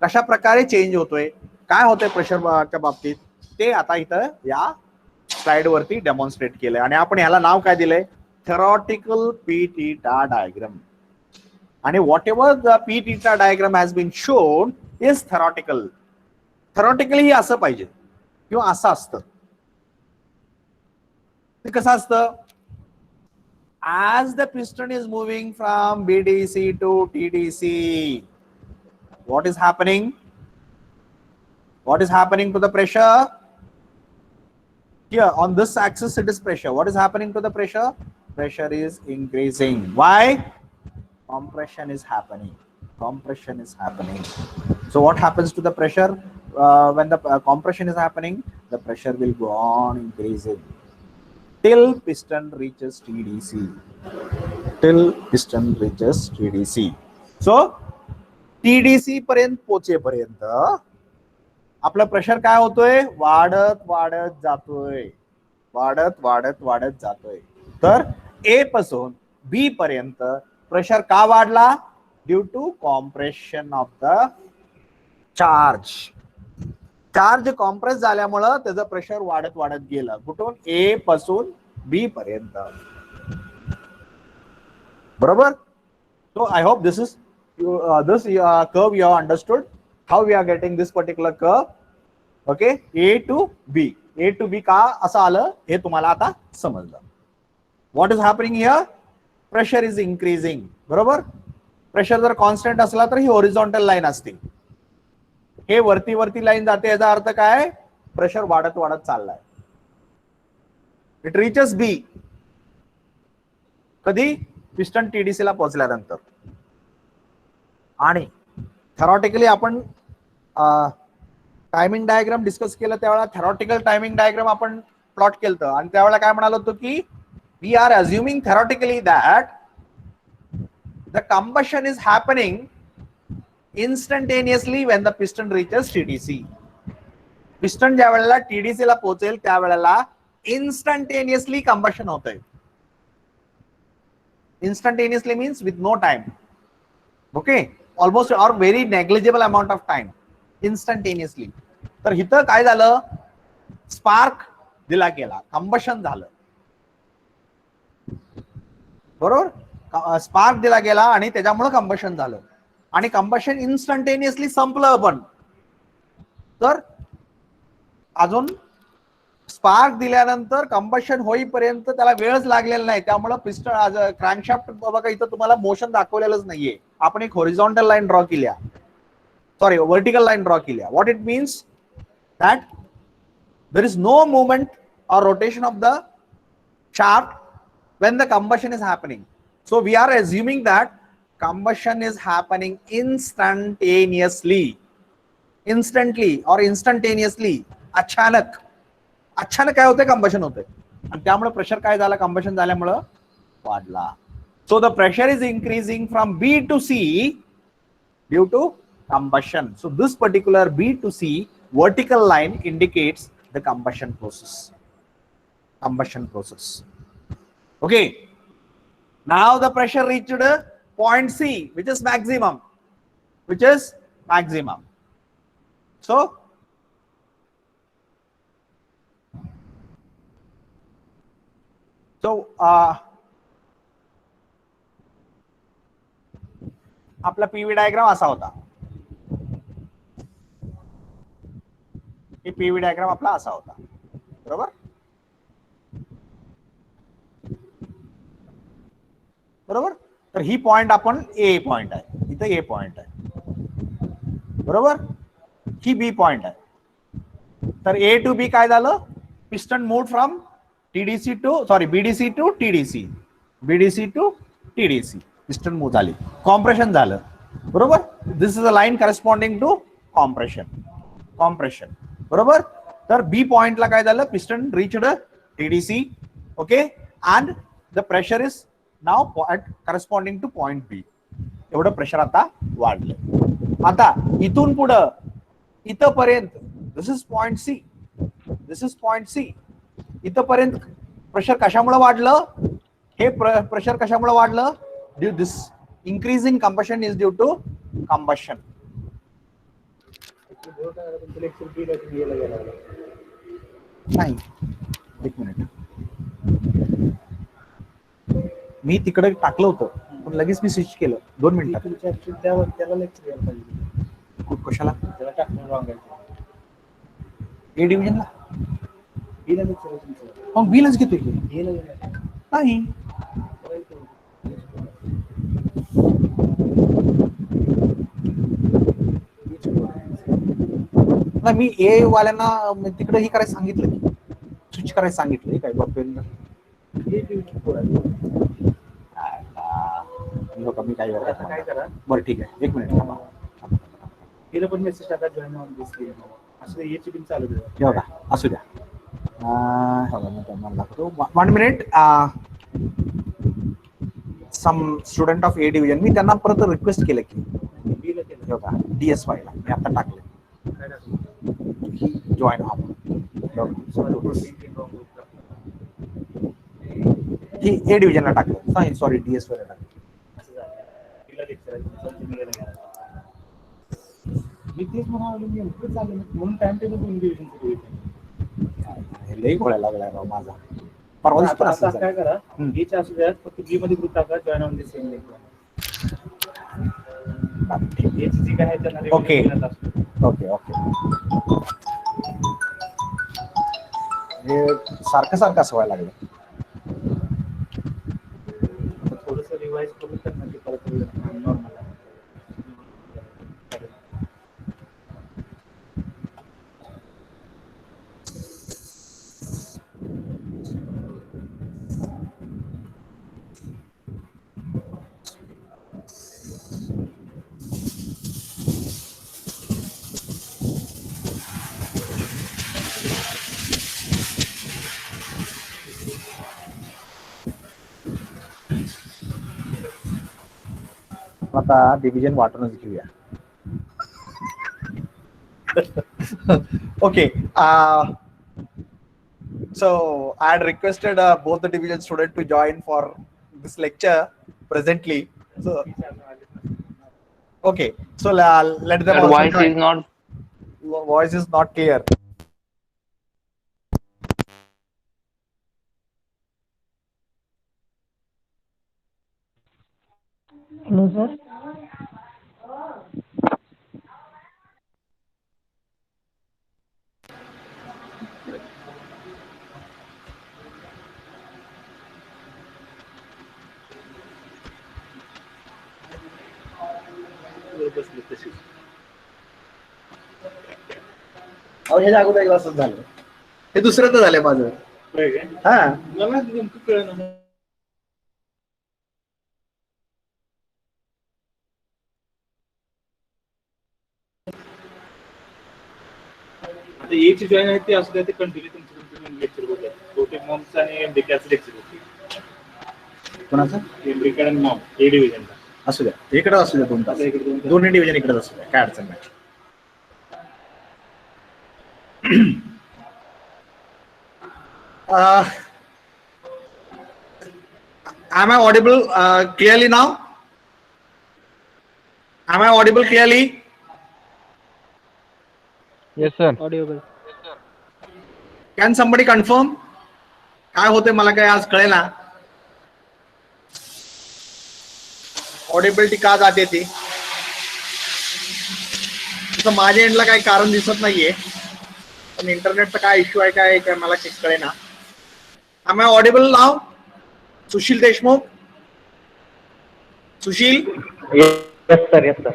कशा प्रकारे चेंज होतोय, काय होतंय प्रेशरच्या बाबतीत, ते आता इथं या स्लाइड वरती डेमॉन्स्ट्रेट केलंय. आणि आपण ह्याला नाव काय दिलंय, theoretical P theta diagram. आणि whatever the P theta diagram has been shown is theoretical. Theoretically ही असं पाहिजे किंवा असं असतं. ते कसं असतं, as the piston is moving from BDC to TDC, what is happening? What is happening to the pressure? Here on this axis it is pressure. What is happening to the pressure? Pressure is increasing. Why? Compression is happening. Compression is happening. So what happens to the pressure? When the compression is happening, the pressure will go on increasing till piston reaches TDC. Till piston reaches TDC. So TDC पर्यंत पोहोचेपर्यंत आपलं pressure काय होतोय, वाढत जातोय. तर A पासून B पर्यंत प्रेशर का वाढला, due to compression of the charge compress झाल्यामुळं त्याचं प्रेशर वाढत गेलं, कुठून, ए पासून बी पर्यंत, बरोबर. So I hope this is this curve you have understood how we are getting this particular curve. Okay, A to B का असं आलं हे तुम्हाला आता समजलं. What is happening here? Pressure is increasing. बरोबर, प्रेशर जर कॉन्स्टंट असला तर ही हॉरिझॉन्टल लाईन असते, हे वरती वरती लाईन जाते, याचा अर्थ काय? प्रेशर वाढत वाढत चाललाय. इट रिचेस बी कधी? पिस्टन टीडीसी ला पोहोचल्यानंतर. आणि थेरॉटिकली आपण टायमिंग डायग्राम डिस्कस केलं त्यावेळेला थेरॉटिकल टायमिंग डायग्राम आपण प्लॉट केलं आणि त्यावेळेला काय म्हणालो होतो की we are assuming theoretically that the combustion is happening instantaneously when the piston reaches TDC. Piston ज्या वेळेला टीडीसी ला पोहोचेल त्यावेळेला इन्स्टंटेनियसली कंबशन होतंय. Instantaneously means with no time. Okay, almost or very negligible amount of time. Instantaneously. तर इथं काय झालं? स्पार्क दिला गेला, कंबशन झालं. बरोबर, स्पार्क दिला गेला आणि त्याच्यामुळे कंबशन झालं आणि कंबशन इन्स्टंटेनियसली संपलं. पण तर अजून स्पार्क दिल्यानंतर कंबशन होईपर्यंत त्याला वेळच लागलेला नाही, त्यामुळे पिस्टन क्रॅन्कशाफ्ट बघा इथं तुम्हाला मोशन दाखवलेलंच नाहीये. आपण एक हॉरिझॉन्टल लाईन ड्रॉ केली, सॉरी वर्टिकल लाईन ड्रॉ केली. What it means? That there is no movement or rotation of the shaft when the combustion is happening. So we are assuming that combustion is happening instantaneously, instantly or instantaneously. अचानक काय होते? Combustion होते आणि त्यामुळे pressure काय झाला? Combustion झाल्यामुळे वाढला. So the pressure is increasing from B to C due to combustion. So this particular B to C vertical line indicates the combustion process. Okay, now the pressure reached point C, which is maximum. So आपला PV diagram असा होता. PV diagram आपला असा होता. बरोबर, बरोबर. तर ही point आपण ए पॉइंट आहे, इथं ए पॉइंट आहे. बरोबर, ही बी पॉइंट आहे. तर ए टू बी काय झालं? Piston moved from TDC to BDC to TDC, BDC to TDC. Piston move झाली, कॉम्प्रेशन झालं. बरोबर, this is a line corresponding to compression. बरोबर. तर बी पॉइंटला काय झालं? Piston reached TDC. Okay, and the pressure is now corresponding to point B. एवढं pressure आता वाढलं. आता इथून पुढं इथपर्यंत दिस इज पॉइंट सी, इथपर्यंत प्रेशर कशामुळे वाढलं? हे प्रेशर कशामुळे वाढलं? Due this increase in combustion is due to combustion. नाही, एक मिनिट, मी तिकडे टाकलं होतं पण लगेच मी स्विच केलं. 2 मिनिटात. त्याला लेक्चर यायला पाहिजे. कशाला? त्याला टाकलं रॉंग आहे. ए डिव्हिजनला मग बीलाच घेतोय नाही. मी ए वाल्यांना तिकडे हे करायला सांगितलं, स्विच करायला सांगितलं. काय बघतोय मी काय करा. बरं ठीक आहे, एक मिनिट थांबा. तिला पण मेसेज टाका जॉईन ऑन दिस असं याची पण चालू द्या. बघा असू द्या. दाखवतो 1 minute. Some student of A division, मी त्यांना परत रिक्वेस्ट केलं की बघा DSY ला मी आता टाकले जॉईन हा. ही ए डिव्हिजनला टाकलं, सॉरी DSY ला टाकलं. मी तेच म्हणून टाइम टेबल लई गोळ्या लागलाय राव माझा. परवा काय करा, असू द्या फक्त बी मध्ये ग्रुप टाका join on this same link. Okay okay okay. हे सारखं सारखं असं व्हायला लागलं. थोडस रिवाइज करून तर म्हणजे परत नॉर्मल. आता डिव्हिजन वाटूनच घेऊया. Okay. So I had requested both the division students to join for this lecture presently. So okay. So let them Your also voice join. is not. Voice is not clear. Hello, sir. बसली तशी. अहो ह्याच्या अगोदर एकदा असंच झालं. हे दुसऱ्यांदा झालंय माझं. होय काय? हा. मला नेमकं कळलं. आता एक जॉईन आहे ते असू द्या, ते कंटिन्यू तुमचं लेक्चर होत्या. बहुतेक मॉम्स आणि एमबीकेचं लेक्चर होते. कोणाचं? एमबीके आणि मॉम ए डिव्हिजनला. असू द्या. इकडे असू द्या 2 तास. इकडे 2 तास. दोन्ही डिव्हिजन इकडे असू द्या. काय अडचण नाही. Am I audible clearly now? Am I audible clearly? Yes, sir. Audible. Can somebody confirm? काय होते मला काय आज कळेना. ऑडिबिलिटी का जाते ती? तसं माझ्या एंडला काही कारण दिसत नाहीये, पण इंटरनेटचा काय इश्यू आहे काय मला कळेना. Am I audible now? Sushil Deshmukh. Sushil. Yes, sir. Yes, sir.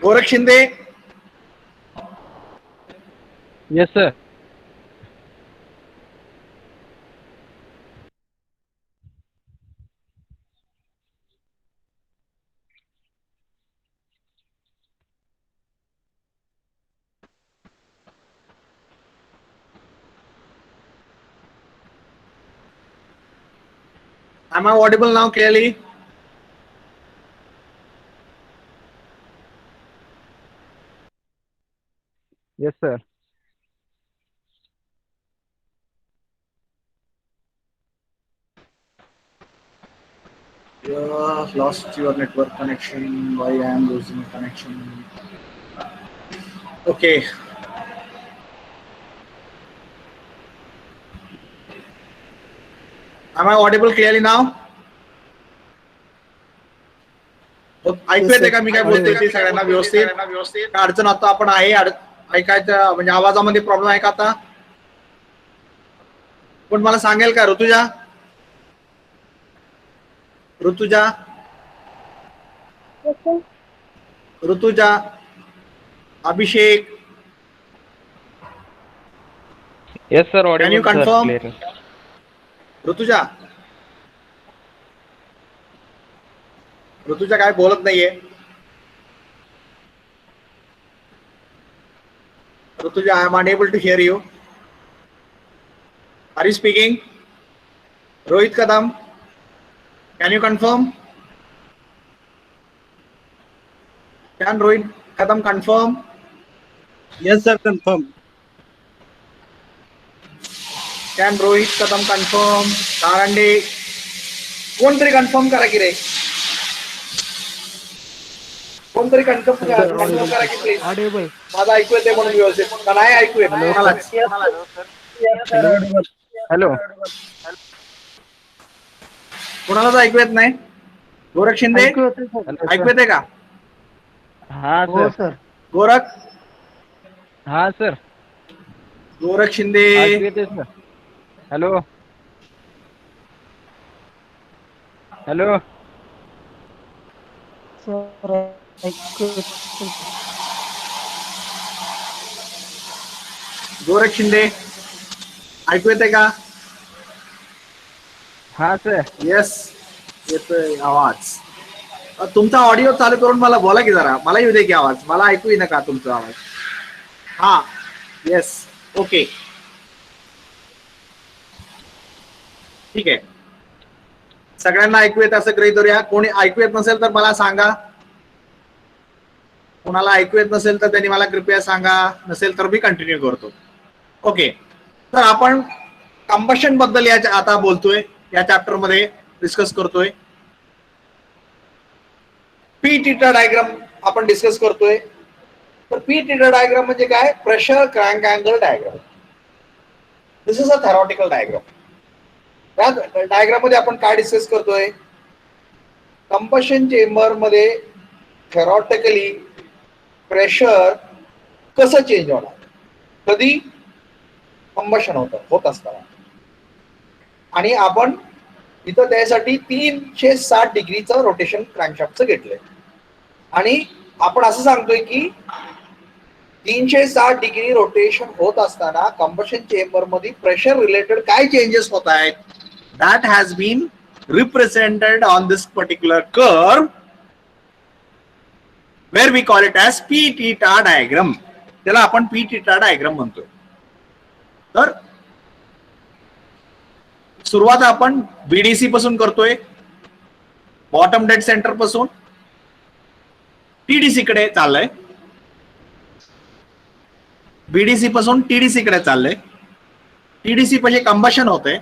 Gorakh Shinde. Yes, sir. Am I audible now clearly? Yes, sir. You lost your network connection. Why I am losing connection? Okay. Am I audible clearly now? ऐकू येते का मी काय बोलतोय ते सगळ्यांना व्यवस्थित? अडचण आता आपण आहे ऐकायचं म्हणजे आवाजामध्ये प्रॉब्लेम आहे का आता? पण मला सांगेल का ऋतुजा? ऋतुजा, अभिषेक. Yes, sir. Audible. Can you sir, confirm? clearly. Rutuja काय बोलत नाहीये. Rutuja, I am unable to hear you. Are you speaking? Rohit Kadam, can you confirm? Can Rohit Kadam confirm? Yes, sir. Confirm. Can Rohit Kadam confirm? Karande कोणतरी confirm करा की रे. कोणतरी confirm करा की please. Audible. माझा ऐकू येते म्हणून व्यवस्थित. का नाही ऐकू येत? Hello. कुणालाच ऐकू येत नाही. गोरख शिंदे ऐकू येते, sir. ऐकू येते का? हाँ, हो sir. सर. गोरख. हाँ, sir. गोरख शिंदे. ऐकू येते sir? Hello hello Gorakh Shinde ऐकू येते का? हा सर. येस, येतोय आवाज. तुमचा ऑडिओ चालू करून मला बोला की जरा, मला येऊ दे की आवाज, मला ऐकू येईना का तुमचा आवाज? हा, येस, ओके, ठीक आहे. सगळ्यांना ऐकू येत असं गृहीत धरूया. कोणी ऐकू येत नसेल तर मला सांगा. कोणाला ऐकू येत नसेल तर त्यांनी मला कृपया सांगा, नसेल तर मी कंटिन्यू करतो. ओके, तर आपण कंबशन बद्दल आता बोलतोय, या चॅप्टर मध्ये डिस्कस करतोय. पी टीटा डायग्राम आपण डिस्कस करतोय. तर पी टीटा डायग्राम म्हणजे काय? Pressure crank angle diagram. This is a theoretical diagram. त्या डायग्राम मध्ये आपण काय डिस्कस करतोय? कंबशन चेंबर मध्ये थेरॉटिकली प्रेशर कसं चेंज होणार, कधी कंबशन होत असताना. आणि आपण इथं त्यासाठी 360 डिग्रीचं रोटेशन क्रँकशाफ्टचं घेतलंय. आणि आपण असं सांगतोय की 360 डिग्री रोटेशन होत असताना कंबशन चेंबर मध्ये प्रेशर रिलेटेड काय चेंजेस होत आहेत, that has been represented on this particular curve where we call it as P theta diagram. त्याला आपण पी टीटा डायग्राम म्हणतोय. तर सुरुवात आपण बीडीसी पासून करतोय, बॉटम डेड सेंटर पासून टीडीसी कडे चाललंय. बीडीसी पासून टीडीसी कडे चाललंय. टीडीसी पाशी कंबशन होते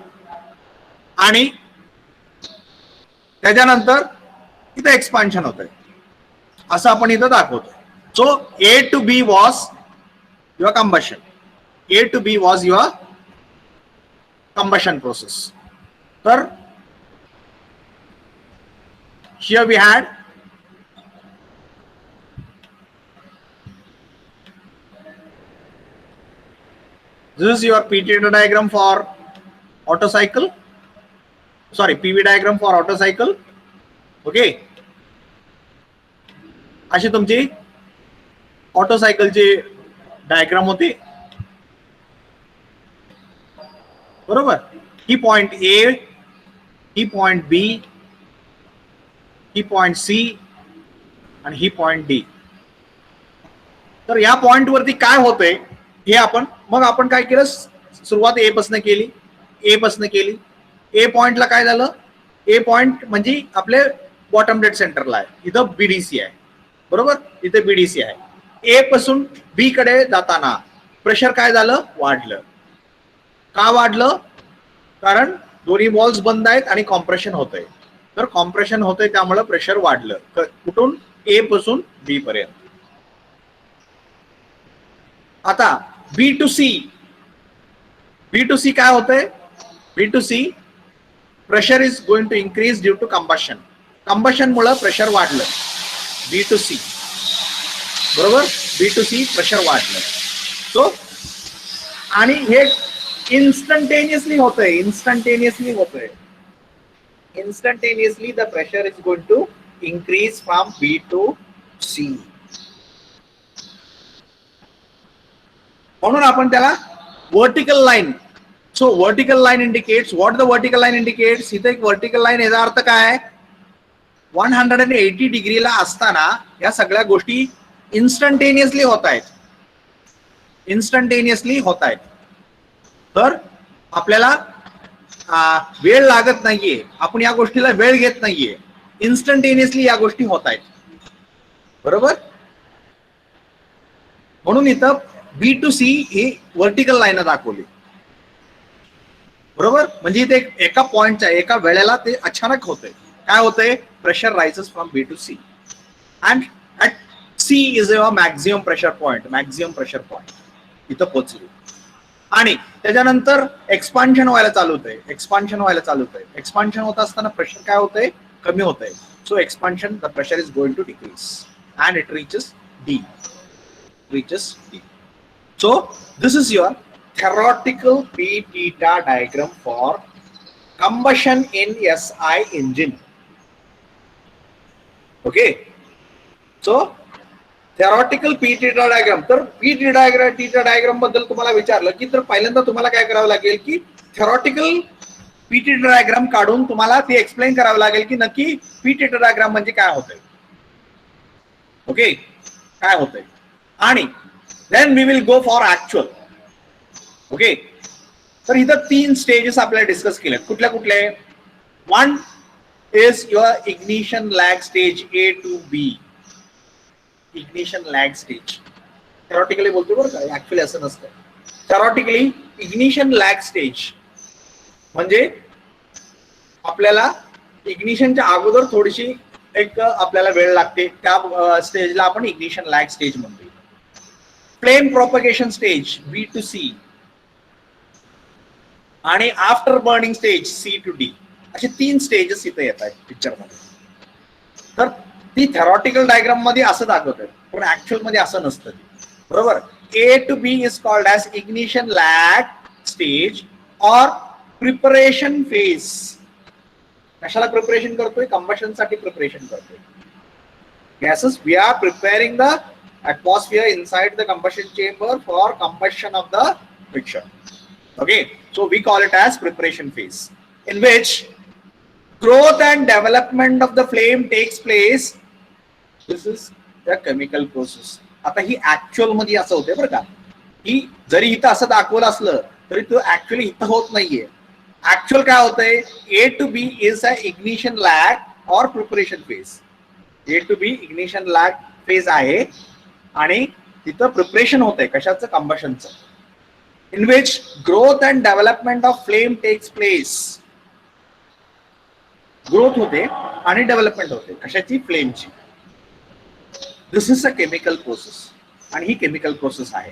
आणि त्याच्यानंतर इथं एक्सपान्शन होतंय, असं आपण इथं दाखवतोय. So A to B was your combustion. A to B was your combustion process. तर here we had this is your PTD diagram for Otto cycle, sorry PV diagram for Otto cycle. Okay, अशी तुमची Otto सायकलची diagram होती, बरोबर. ही point A, ही point B, ही point C आणि ही पॉइंट डी. तर या पॉइंट वरती काय होतंय हे आपण काय केलं, सुरुवात ए पासून केली. ए पॉइंटला काय झालं, ए पॉइंट म्हणजे आपले बॉटम डेड सेंटरला आहे, इथं बीडीसी आहे, बरोबर. इथे बीडीसी आहे. ए पासून बी कडे जाताना प्रेशर काय झालं, वाढलं. का वाढलं? कारण दोन्ही वॉल्स बंद आहेत आणि कॉम्प्रेशन होतंय. तर कॉम्प्रेशन होतंय त्यामुळे प्रेशर वाढलं. कुठून? ए पासून बी पर्यंत. आता बी टू सी काय होतंय? B to C pressure is going to increase due to combustion मुळे प्रेशर वाढलं. बी टू सी, बरोबर. बी टू सी प्रेशर वाढलं. सो आणि हे इन्स्टंटेनियसली होतंय. Instantaneously the pressure is going to increase from B to C. म्हणून आपण त्याला vertical line. So vertical line indicates what the vertical line indicates. इथे एक वर्टिकल लाईन, याचा अर्थ काय? 180 डिग्रीला असताना या सगळ्या गोष्टी इन्स्टंटेनियसली होत आहेत. तर आपल्याला वेळ लागत नाहीये, आपण या गोष्टीला वेळ घेत नाहीये, इन्स्टंटेनियसली या गोष्टी होत आहेत, बरोबर. म्हणून इथं बी टू सी ही वर्टिकल लाईन दाखवली, बरोबर. म्हणजे इथे एका पॉइंटच्या एका वेळेला ते अचानक होतंय. काय होतंय? Pressure rises from B to C and at C is a maximum pressure point. इथं पोहोचली आणि त्याच्यानंतर एक्सपान्शन व्हायला चालू होतंय. एक्सपान्शन होत असताना प्रेशर काय होतंय? कमी होतंय. So expansion, the pressure is going to decrease and it reaches D. So this is your theoretical P theta diagram for combustion in SI engine. Okay. So theoretical P theta diagram. तर P theta diagram बद्दल तुम्हाला विचारलं की तर पहिल्यांदा तुम्हाला काय करावं लागेल की theoretical P theta diagram काढून तुम्हाला ते एक्सप्लेन करावं लागेल की नक्की P theta diagram म्हणजे काय होतंय. ओके, काय होतंय. आणि then we will go for actual. Okay, तर इथं 3 स्टेजेस आपल्याला डिस्कस केले. कुठल्या कुठले? One is your ignition lag stage A to B. Ignition lag stage theoretically बोलतो बरं का, ऍक्च्युअली असं नसतं. थेरॉटिकली इग्निशन लॅग स्टेज म्हणजे आपल्याला इग्निशनच्या अगोदर थोडीशी एक आपल्याला वेळ लागते, त्या स्टेजला आपण इग्निशन लॅग स्टेज म्हणतो. Flame propagation stage B to C आणि after burning stage C to D, असे 3 स्टेजेस इथे येत आहेत पिक्चर मध्ये. तर ती थेरॉटिकल डायग्राम मध्ये असं दाखवत आहे, पण ऍक्च्युअल मध्ये असं नसतं. बरोबर. A to B is called as ignition lag stage और प्रिपरेशन फेज. कशाला प्रिपरेशन करतोय? कंबशन साठी प्रिपरेशन करतोय. Gases we are preparing the atmosphere inside the combustion chamber for combustion of the mixture. Okay, so we call it as preparation phase, in which growth and development of the flame takes place. This is the chemical process. आता ही actual मध्ये असं होते बरं का, की जरी इथं असं दाखवलं असलं तरी तो ऍक्च्युअली इथं होत नाहीये. ऍक्च्युअल काय होतंय? A to B is a ignition lag or preparation phase. A to B ignition lag phase आहे आणि तिथं प्रिपरेशन होतंय कशाचं? कंबशनचं. In which growth and development of flame takes place. Growth होते आणि डेव्हलपमेंट होते कशाची? फ्लेमची. This is a chemical process आणि ही केमिकल प्रोसेस आहे.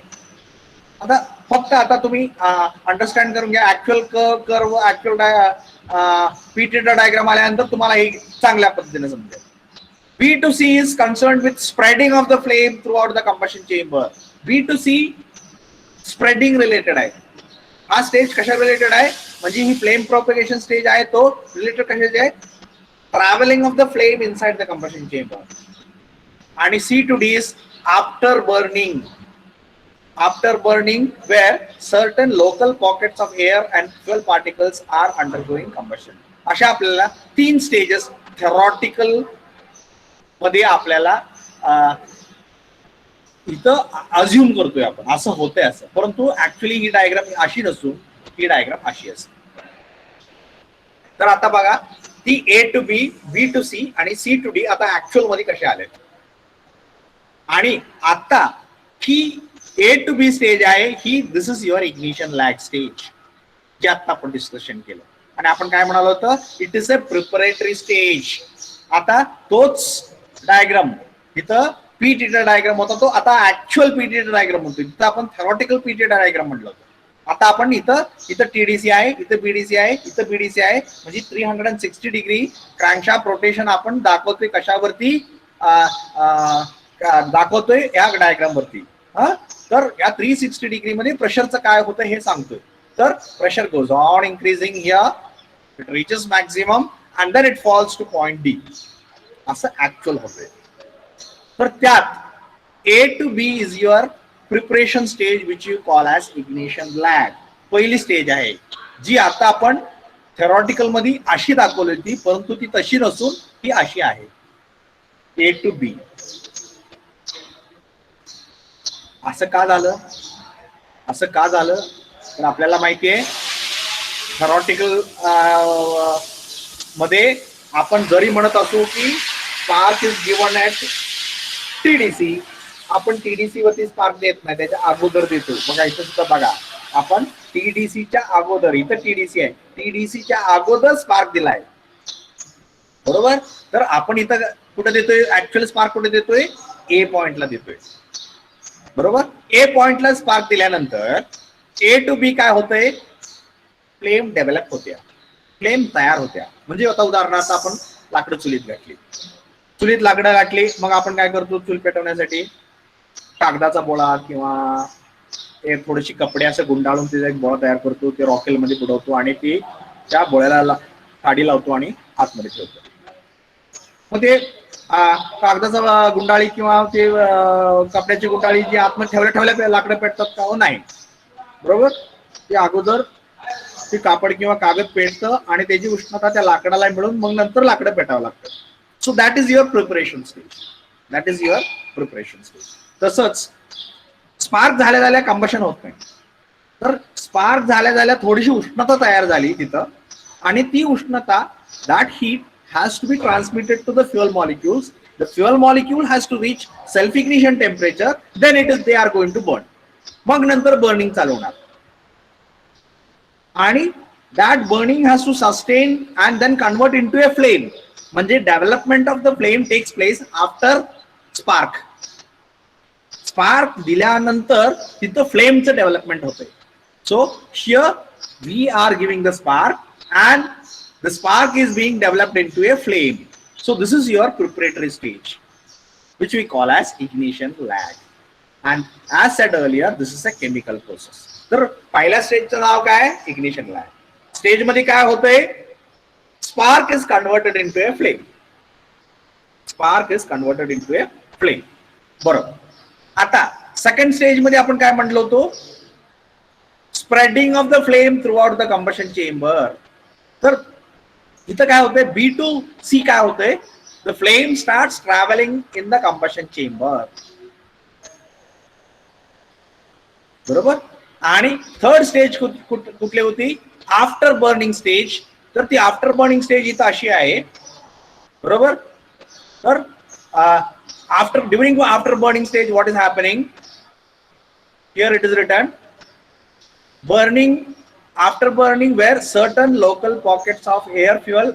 आता फक्त आता तुम्ही अंडरस्टँड करून घ्या. Actual curve actual P theta diagram आल्यानंतर तुम्हाला हे चांगल्या पद्धतीने समजेल. B to C is concerned with spreading of the flame throughout the combustion chamber. B to C spreading related आहे. हा स्टेज कशा रिलेटेड आहे? म्हणजे ही फ्लेम प्रोपगेशन स्टेज आहे तो रिलेटेड कशाची आहे? Travelling of the flame inside the combustion chamber. आणि C to D is after burning. After burning where certain local pockets of air and fuel particles are undergoing combustion. अशा आपल्याला 3 stages theoretical मध्ये आपल्याला इथं assume करतोय आपण असं होतंय असं, परंतु ऍक्च्युअली ही डायग्राम अशी नसून ही डायग्राम अशी असते. तर आता बघा ती A to B, B to C आणि C to D आता ऍक्च्युअल मध्ये कसे आले. आणि आता ही A to B स्टेज आहे ही, this is your ignition lag stage जे आता आपण डिस्कशन केलं. आणि आपण काय म्हणालो होतं? It is a preparatory stage. आता तोच डायग्राम इथं P theta डायग्राम होता, तो आता ऍक्च्युअल P theta डायग्राम म्हणतो. इथं आपण थेरॉटिकल P theta डायग्राम म्हटलं होतं. आता आपण इथं TDC आहे, इथं BDC आहे, इथं BDC आहे, म्हणजे 360 डिग्री क्रॅन्कशाफ्ट रोटेशन आपण दाखवतोय. कशावरती दाखवतोय? या डायग्राम वरती. तर या 360 डिग्री मध्ये प्रेशरचं काय होतं हे सांगतोय. तर pressure goes on increasing here, it reaches maximum and then it falls to point D. असं ऍक्च्युअल होतंय. तर त्यात A to B is your preparation stage which you call as ignition lag. पहिली स्टेज आहे जी आता आपण थेरॉटिकल मध्ये अशी दाखवली होती, परंतु ती तशी नसून ती अशी आहे. A to B. असं का झालं? असं का झालं तर आपल्याला माहिती आहे थेरॉटिकल मध्ये आपण जरी म्हणत असू की spark is given at TDC, आपण TDC वरती स्पार्क देत नाही, त्याच्या अगोदर देतो. बघा इथं सुद्धा बघा आपण TDCच्या अगोदर, इथं TDC आहे, TDCच्या अगोदर स्पार्क दिलाय. बरोबर. तर आपण इथं कुठे देतोय? ऍक्च्युअल स्पार्क कुठे देतोय? A पॉइंटला देतोय. बरोबर. A पॉइंटला स्पार्क दिल्यानंतर A to B काय होतंय? फ्लेम डेव्हलप होत्या, फ्लेम तयार होत्या. म्हणजे आता उदाहरणार्थ आपण लाकडं चुलीत घातली, चुलीत लाकडं घातली, मग आपण काय करतो? चूल पेटवण्यासाठी कागदाचा बोळा किंवा ते थोडेसे कपडे असं गुंडाळून त्याचा एक बोळा तयार करतो, ते रॉकेलमध्ये बुडवतो आणि ते त्या बोळ्याला काडी लावतो आणि आतमध्ये ठेवतो. मग ते कागदाचा गुंडाळी किंवा ते कपड्याची गुंडाळी जी आतमध्ये ठेवल्या लाकडं पेटतात का? हो नाही, बरोबर. ते अगोदर ते कापड किंवा कागद पेटतं आणि त्याची उष्णता त्या लाकडाला मिळून मग नंतर लाकडं पेटावं लागतं. So that is your preparation stage. That is your preparation stage. तसंच स्पार्क झाल्या कंबशन होत नाही. तर स्पार्क झाल्या थोडीशी उष्णता तयार झाली तिथं आणि ती उष्णता, that heat has to be transmitted to the fuel molecules. The fuel molecule has to reach self ignition temperature, then they are going to burn. मग नंतर बर्निंग चालू होणार आणि that burning has to sustain and then convert into a flame. म्हणजे development of the flame takes place after spark. Spark दिल्यानंतर तिथं फ्लेमचं development होतंय. So here we are giving the spark and the spark is being developed into a flame. So this is your preparatory stage, which we call as ignition lag. And as said earlier, this is a chemical process. तर पहिल्या स्टेजचं नाव काय? Ignition lag. Stage मध्ये काय होतंय? Spark is converted into a flame. Spark is converted into a flame. बरोबर. आता second stage मध्ये आपण काय म्हटलं होतो? Spreading of the flame through out the combustion chamber. तर इथं काय होतंय? B2C काय होतंय? The flame starts travelling in the combustion chamber. बरोबर. आणि थर्ड स्टेज कुठली होती? After burning stage. तर ती आफ्टर बर्निंग स्टेज इथं अशी आहे, बरोबर. तर after burning stage what is happening? Here it is written burning, after burning where certain local pockets of air fuel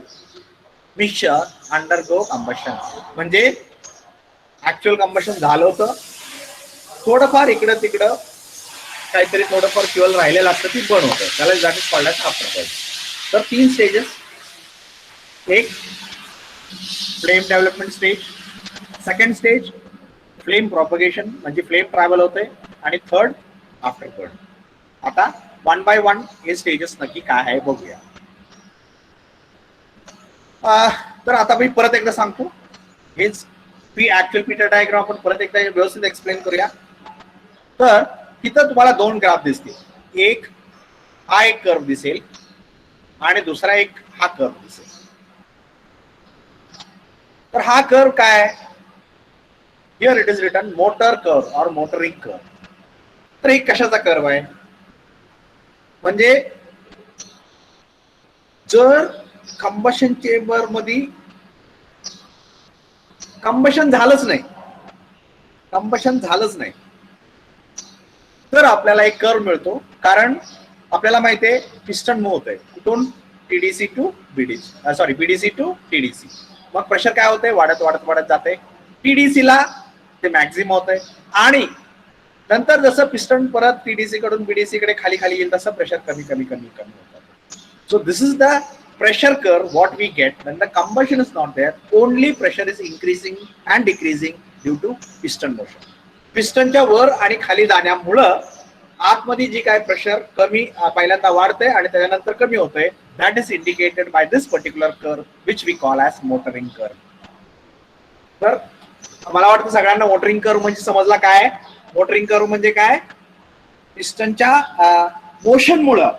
mixture undergo combustion. म्हणजे ऍक्च्युअल कंबशन झालं होतं, थोडंफार इकडं तिकडं काहीतरी थोडंफार फ्युअल राहिलेलं असतं, ती बर्न होतं, त्याला that is called as after burn. तर 3 स्टेजेस. एक flame development stage, second stage flame propagation म्हणजे फ्लेम ट्रॅव्हल होते, आणि थर्ड आफ्टर बर्न. आता 1 by 1 हे स्टेजेस नक्की काय आहे बघूया. तर आता मी परत एकदा सांगतो, हेच ऍक्च्युअल पीटर डायग्राम आपण परत एकदा व्यवस्थित एक्सप्लेन करूया. तर तिथं तुम्हाला 2 ग्राफ दिसतील. एक हा एक कर्व दिसेल आणि दुसरा एक हा कर्व दिसेल. तर हा कर्व काय? Here it is written motor curve और मोटरिंग कर्व. तर एक कशाचा कर्व आहे? म्हणजे जर कंबशन चेंबर मध्ये कंबशन झालंच नाही, तर आपल्याला एक कर्व मिळतो. कारण आपल्याला माहिती आहे पिस्टन मूव्ह होत आहे कुठून? TDC to BDC, sorry BDC to TDC. मग प्रेशर काय होतंय? वाढत जाते. टीडीसी ला ते मॅक्झिमम होत आहे आणि नंतर जसं पिस्टन परत टीडीसी कडून बीडीसी कडे खाली येईल तसं प्रेशर कमी होतं. So this is the pressure curve what we get when the combustion is not there. Only pressure is increasing and decreasing due to piston motion. पिस्टनच्या वर आणि खाली जाण्यामुळं आतमध्ये जी काय प्रेशर कमी पहिल्यांदा वाढते आणि त्याच्यानंतर कमी होते. That is indicated by this particular curve which we call as motoring curve. तर मला वाटतं सगळ्यांना मोटरिंग कर्व म्हणजे समजला काय? मोटरिंग कर्व म्हणजे काय? पिस्टनच्या मोशनमुळं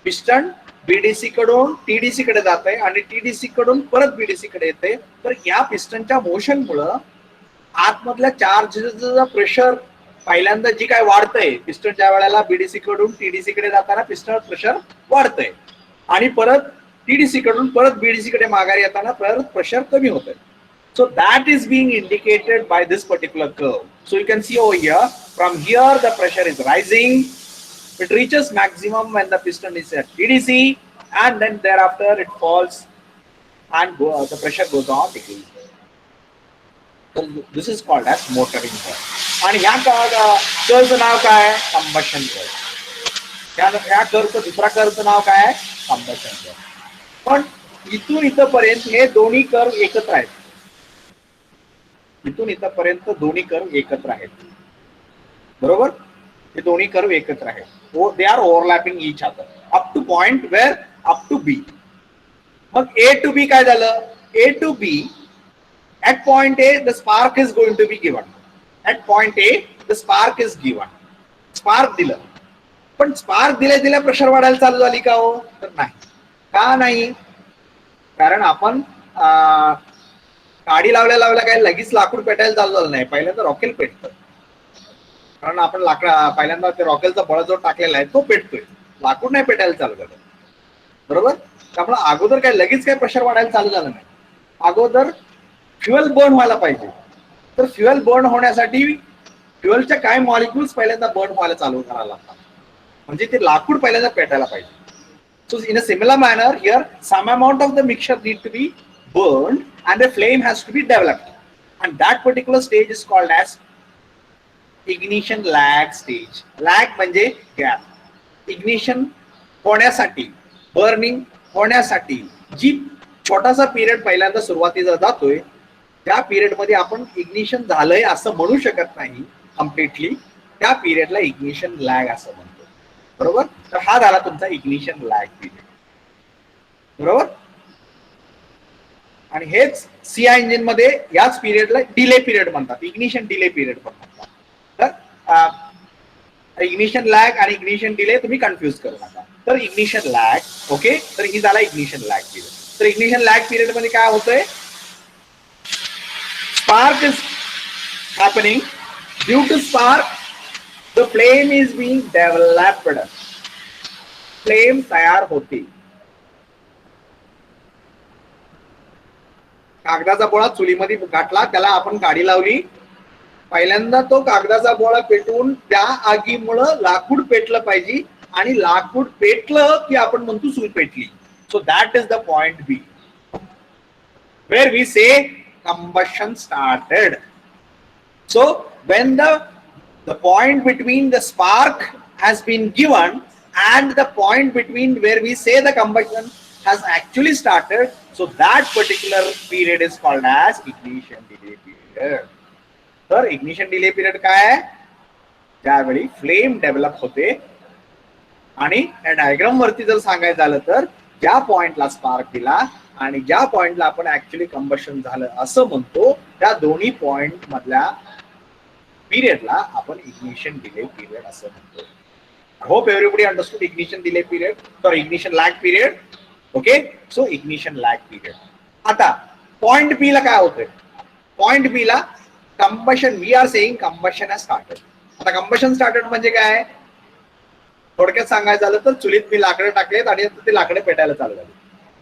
पिस्टन बीडीसी कडून टीडीसी कडे जात आहे आणि टीडीसी कडून परत बीडीसी कडे येते. तर या पिस्टनच्या मोशनमुळं आतमधल्या चार्जचं प्रेशर पहिल्यांदा जी काय वाढतंय, पिस्टन ज्या वेळेला बीडीसी कडून टीडीसी कडे जाताना पिस्टन प्रेशर वाढतंय आणि परत टीडीसी कडून परत बीडीसी कडे माघारी येताना परत प्रेशर कमी होतंय. So that is being indicated by this particular curve. So you can see over here, from here the pressure is rising. It reaches maximum when the piston is at TDC, and then thereafter it falls and the pressure goes on decreasing. So this is called as motoring curve. And ह्या कर्वचं नाव काय आहे? Combustion curve. ह्या कर्वचं दुसरा कर्वचं नाव काय आहे? Combustion curve. पण इथून इथपर्यंत हे दोन्ही कर्व एकत्र आहेत. इथून इथपर्यंत दोन्ही कर्व एकत्र आहेत, बरोबर. हे दोन्ही कर्व एकत्र आहेत, they are overlapping each other up to point where up to B. मग ए टू बी काय झालं? A to B at point A the spark is going to be given. At point A the spark is given. Spark दिलं, पण spark दिल्या pressure वाढायला चालू झाली का हो? तर नाही. का नाही? कारण आपण काडी लावल्या काय लगेच लाकूड पेटायला चालू झालं नाही. पहिल्यांदा रॉकेल पेटतं, कारण आपण पहिल्यांदा ते रॉकेलचा बळ जो टाकलेला आहे तो पेटतोय, लाकूड नाही पेटायला चालू झालं. बरोबर? त्यामुळे अगोदर काय लगेच काय प्रेशर वाढायला चालू झालं नाही. अगोदर फ्युएल बर्न व्हायला पाहिजे. तर फ्युएल बर्न होण्यासाठी फ्युएलच्या काय मॉलिक्युल्स पहिल्यांदा बर्न व्हायला चालू करायला लागतात, म्हणजे ते लाकूड पहिल्यांदा पेटायला पाहिजे. So in a similar manner here some amount of the mixture need to be burn and the flame has to be developed, and that particular stage is called as ignition lag stage. Lag म्हणजे गॅप. Ignition होण्यासाठी, burning होण्यासाठी जी छोटासा period पहिल्यांदा सुरुवातीला जातोय, त्या पिरियड मध्ये आपण इग्निशन झालंय असं म्हणू शकत नाही कम्प्लिटली. त्या पिरियडला इग्निशन लॅग असं म्हणतो. बरोबर? तर हा झाला तुमचा इग्निशन लॅग पिरियड. बरोबर? आणि हेच सीआय इंजिन मध्ये याच पिरियडला डिले पिरियड म्हणतात, इग्निशन डिले पिरियड पण म्हणतात. तर इग्निशन लॅग आणि इग्निशन डिले तुम्ही कन्फ्युज करू नका. तर इग्निशन लॅग, ओके, तर ही झाला इग्निशन लॅग पिरियड. तर इग्निशन लॅग पिरियड मध्ये काय होतंय? Spark is happening. Due to spark, the flame is being developed. Flame तयार होते. कागदाचा बोळा चुलीमध्ये घातला, त्याला आपण काडी लावली. पहिल्यांदा तो कागदाचा बोळा पेटवून त्या आगीमुळं लाकूड पेटलं पाहिजे, आणि लाकूड पेटलं की आपण म्हणतो चूल पेटली. So that is the point B, where we say combustion started. So when the point between the spark has been given and the point between where we say the combustion has actually started, so that particular period is called as ignition delay period. तर ignition delay period काय आहे? ज्यावेळी flame develop होते. आणि या diagram वरती जर सांगायचं झालं तर ज्या पॉइंटला स्पार्क दिला आणि ज्या पॉइंटला आपण ऍक्च्युअली कंबशन झालं असं म्हणतो, त्या दोन्ही पॉइंट मधल्या पिरियडला आपण इग्निशन डिले पिरियड असं म्हणतो. Hope everybody understood ignition delay period. तर ignition lag period. Okay, so ignition lag period. आता पॉइंट बी ला काय होतंय? पॉइंट बी ला combustion, we are saying combustion has started. आता कंबशन स्टार्टेड म्हणजे काय? थोडक्यात सांगायचं झालं तर चुलीत मी लाकडं टाकलेत आणि ते लाकडे पेटायला चालू झाली.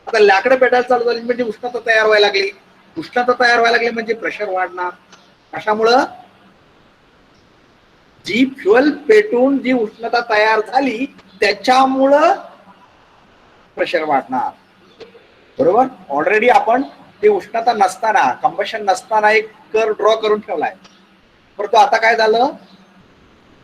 आता लाकडं पेटायला चालू झाली म्हणजे उष्णता तयार व्हायला लागली. उष्णता तयार व्हायला लागली म्हणजे प्रेशर वाढणार. कशामुळं? जी फ्युएल पेटून जी उष्णता तयार झाली त्याच्यामुळं प्रेशर वाढणार. बरोबर? ऑलरेडी आपण ती उष्णता नसताना, कंबशन नसताना एक कर्व ड्रॉ करून ठेवलाय. परंतु आता काय झालं?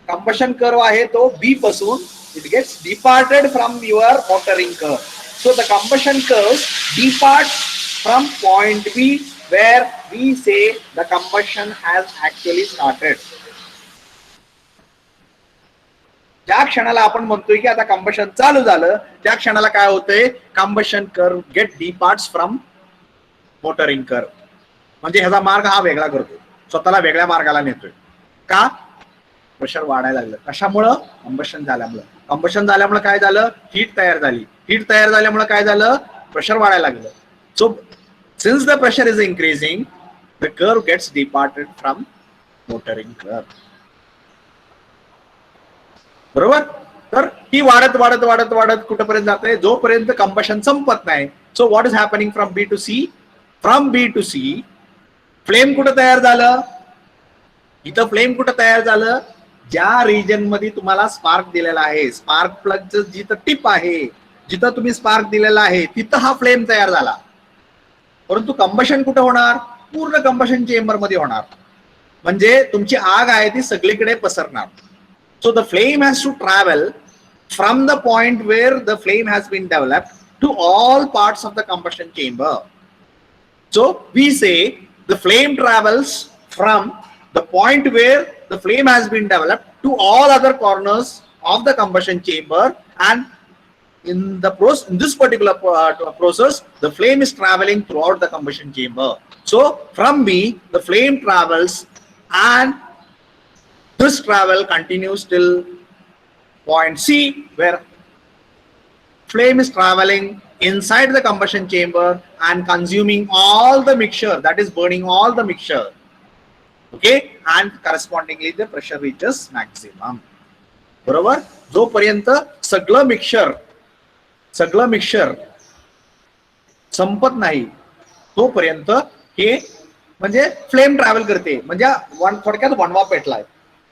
कंबशन कर्व आहे तो बी पासून it gets departed from your motoring curve. So the combustion curve departs from point B where we say the combustion has actually started. ज्या क्षणाला आपण म्हणतोय की आता कंबशन चालू झालं, त्या क्षणाला काय होतंय? Combustion curve get departs from motoring curve. म्हणजे ह्याचा मार्ग हा वेगळा करतो, स्वतःला वेगळ्या मार्गाला नेतोय. का? प्रेशर वाढायला लागलं. कशामुळं? कंबशन झाल्यामुळं. कंबशन झाल्यामुळे काय झालं? हीट तयार झाली. हीट तयार झाल्यामुळे काय झालं? प्रेशर वाढायला लागलं. So since the pressure is increasing, the curve gets departed from motoring curve. बरोबर? तर ही वाढत वाढत वाढत वाढत कुठपर्यंत जाते? जोपर्यंत कंबशन संपत नाही. So what is happening from B to C? From B to C flame कुठं तयार झालं? इथं फ्लेम कुठं तयार झालं? ज्या रिजन मध्ये तुम्हाला स्पार्क दिलेला आहे, स्पार्क प्लगचं जिथं टिप आहे, जिथं तुम्ही स्पार्क दिलेला आहे तिथं हा फ्लेम तयार झाला. परंतु कंबशन कुठं होणार? पूर्ण कंबशन चेंबर मध्ये होणार. म्हणजे तुमची आग आहे ती सगळीकडे पसरणार. So the flame has to travel from the point where the flame has been developed to all parts of the combustion chamber. So we say the flame travels from the point where the flame has been developed to all other corners of the combustion chamber, and in this particular process, the flame is traveling throughout the combustion chamber. So from B, the flame travels, and this travel continues till point C, where flame is traveling inside the combustion chamber and consuming all the mixture, that is burning all the mixture. Okay, and correspondingly the pressure reaches maximum. बरोबर, जोपर्यंत सगळं mixture संपत नाही तोपर्यंत हे म्हणजे flame travel करते, म्हणजे थोडक्यात वणवा पेटलाय.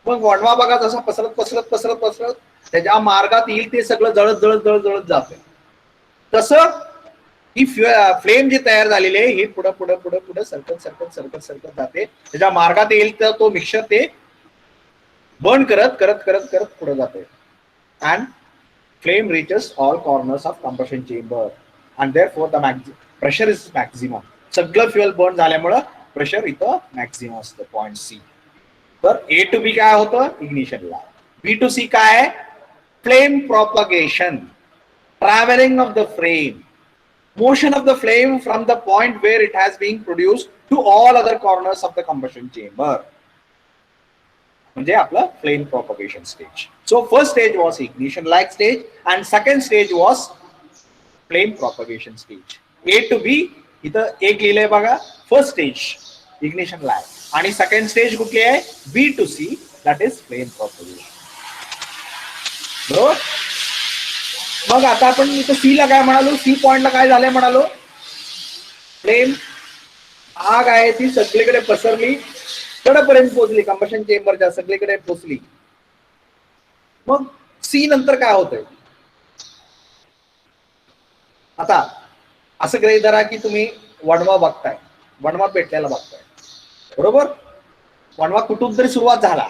मग वणवा बघा जसा पसरत पसरत पसरत पसरत त्याच्या मार्गात येईल ते सगळं जळत जळत जळत जळत जाते. तसं ही फ्लेम जी तयार झालेली आहे ही पुढे पुढे पुढे पुढे सरकत सरकत सरकत सरकत जाते. त्याच्या मार्गात येईल तर तो मिक्सचर ते बर्न करत करत करत करत पुढे जाते. And flame reaches all corners of combustion chamber, and therefore the pressure is maximum. सगळं फ्युएल बर्न झाल्यामुळे प्रेशर इथं मॅक्सिमम असतं पॉइंट सी. तर A to B काय होतं, इग्निशनला. B to C काय आहे, flame propagation, travelling of the flame, motion of the flame from the point where it has been produced to all other corners of the combustion chamber. म्हणजे आपलं flame propagation stage. So first stage was ignition like stage and second stage was flame propagation stage. A to B इथं एक लिहिलंय बघा, first stage ignition like, आणि second stage कुठली आहे, B to C, that is flame propagation. बरोबर. मग आता आपण इथं सी ला काय म्हणालो, सी पॉइंटला काय झालंय म्हणालो, फ्लेम आग आहे ती सगळीकडे पसरली, कडेपर्यंत पोहोचली, कंबशन चेंबरच्या सगळीकडे पोहोचली. मग सी नंतर काय होतंय, आता असं गृहीत धरा की तुम्ही वणवा बघताय, वणवा पेटलेला बघताय, बरोबर. वणवा कुठून तरी सुरुवात झाला,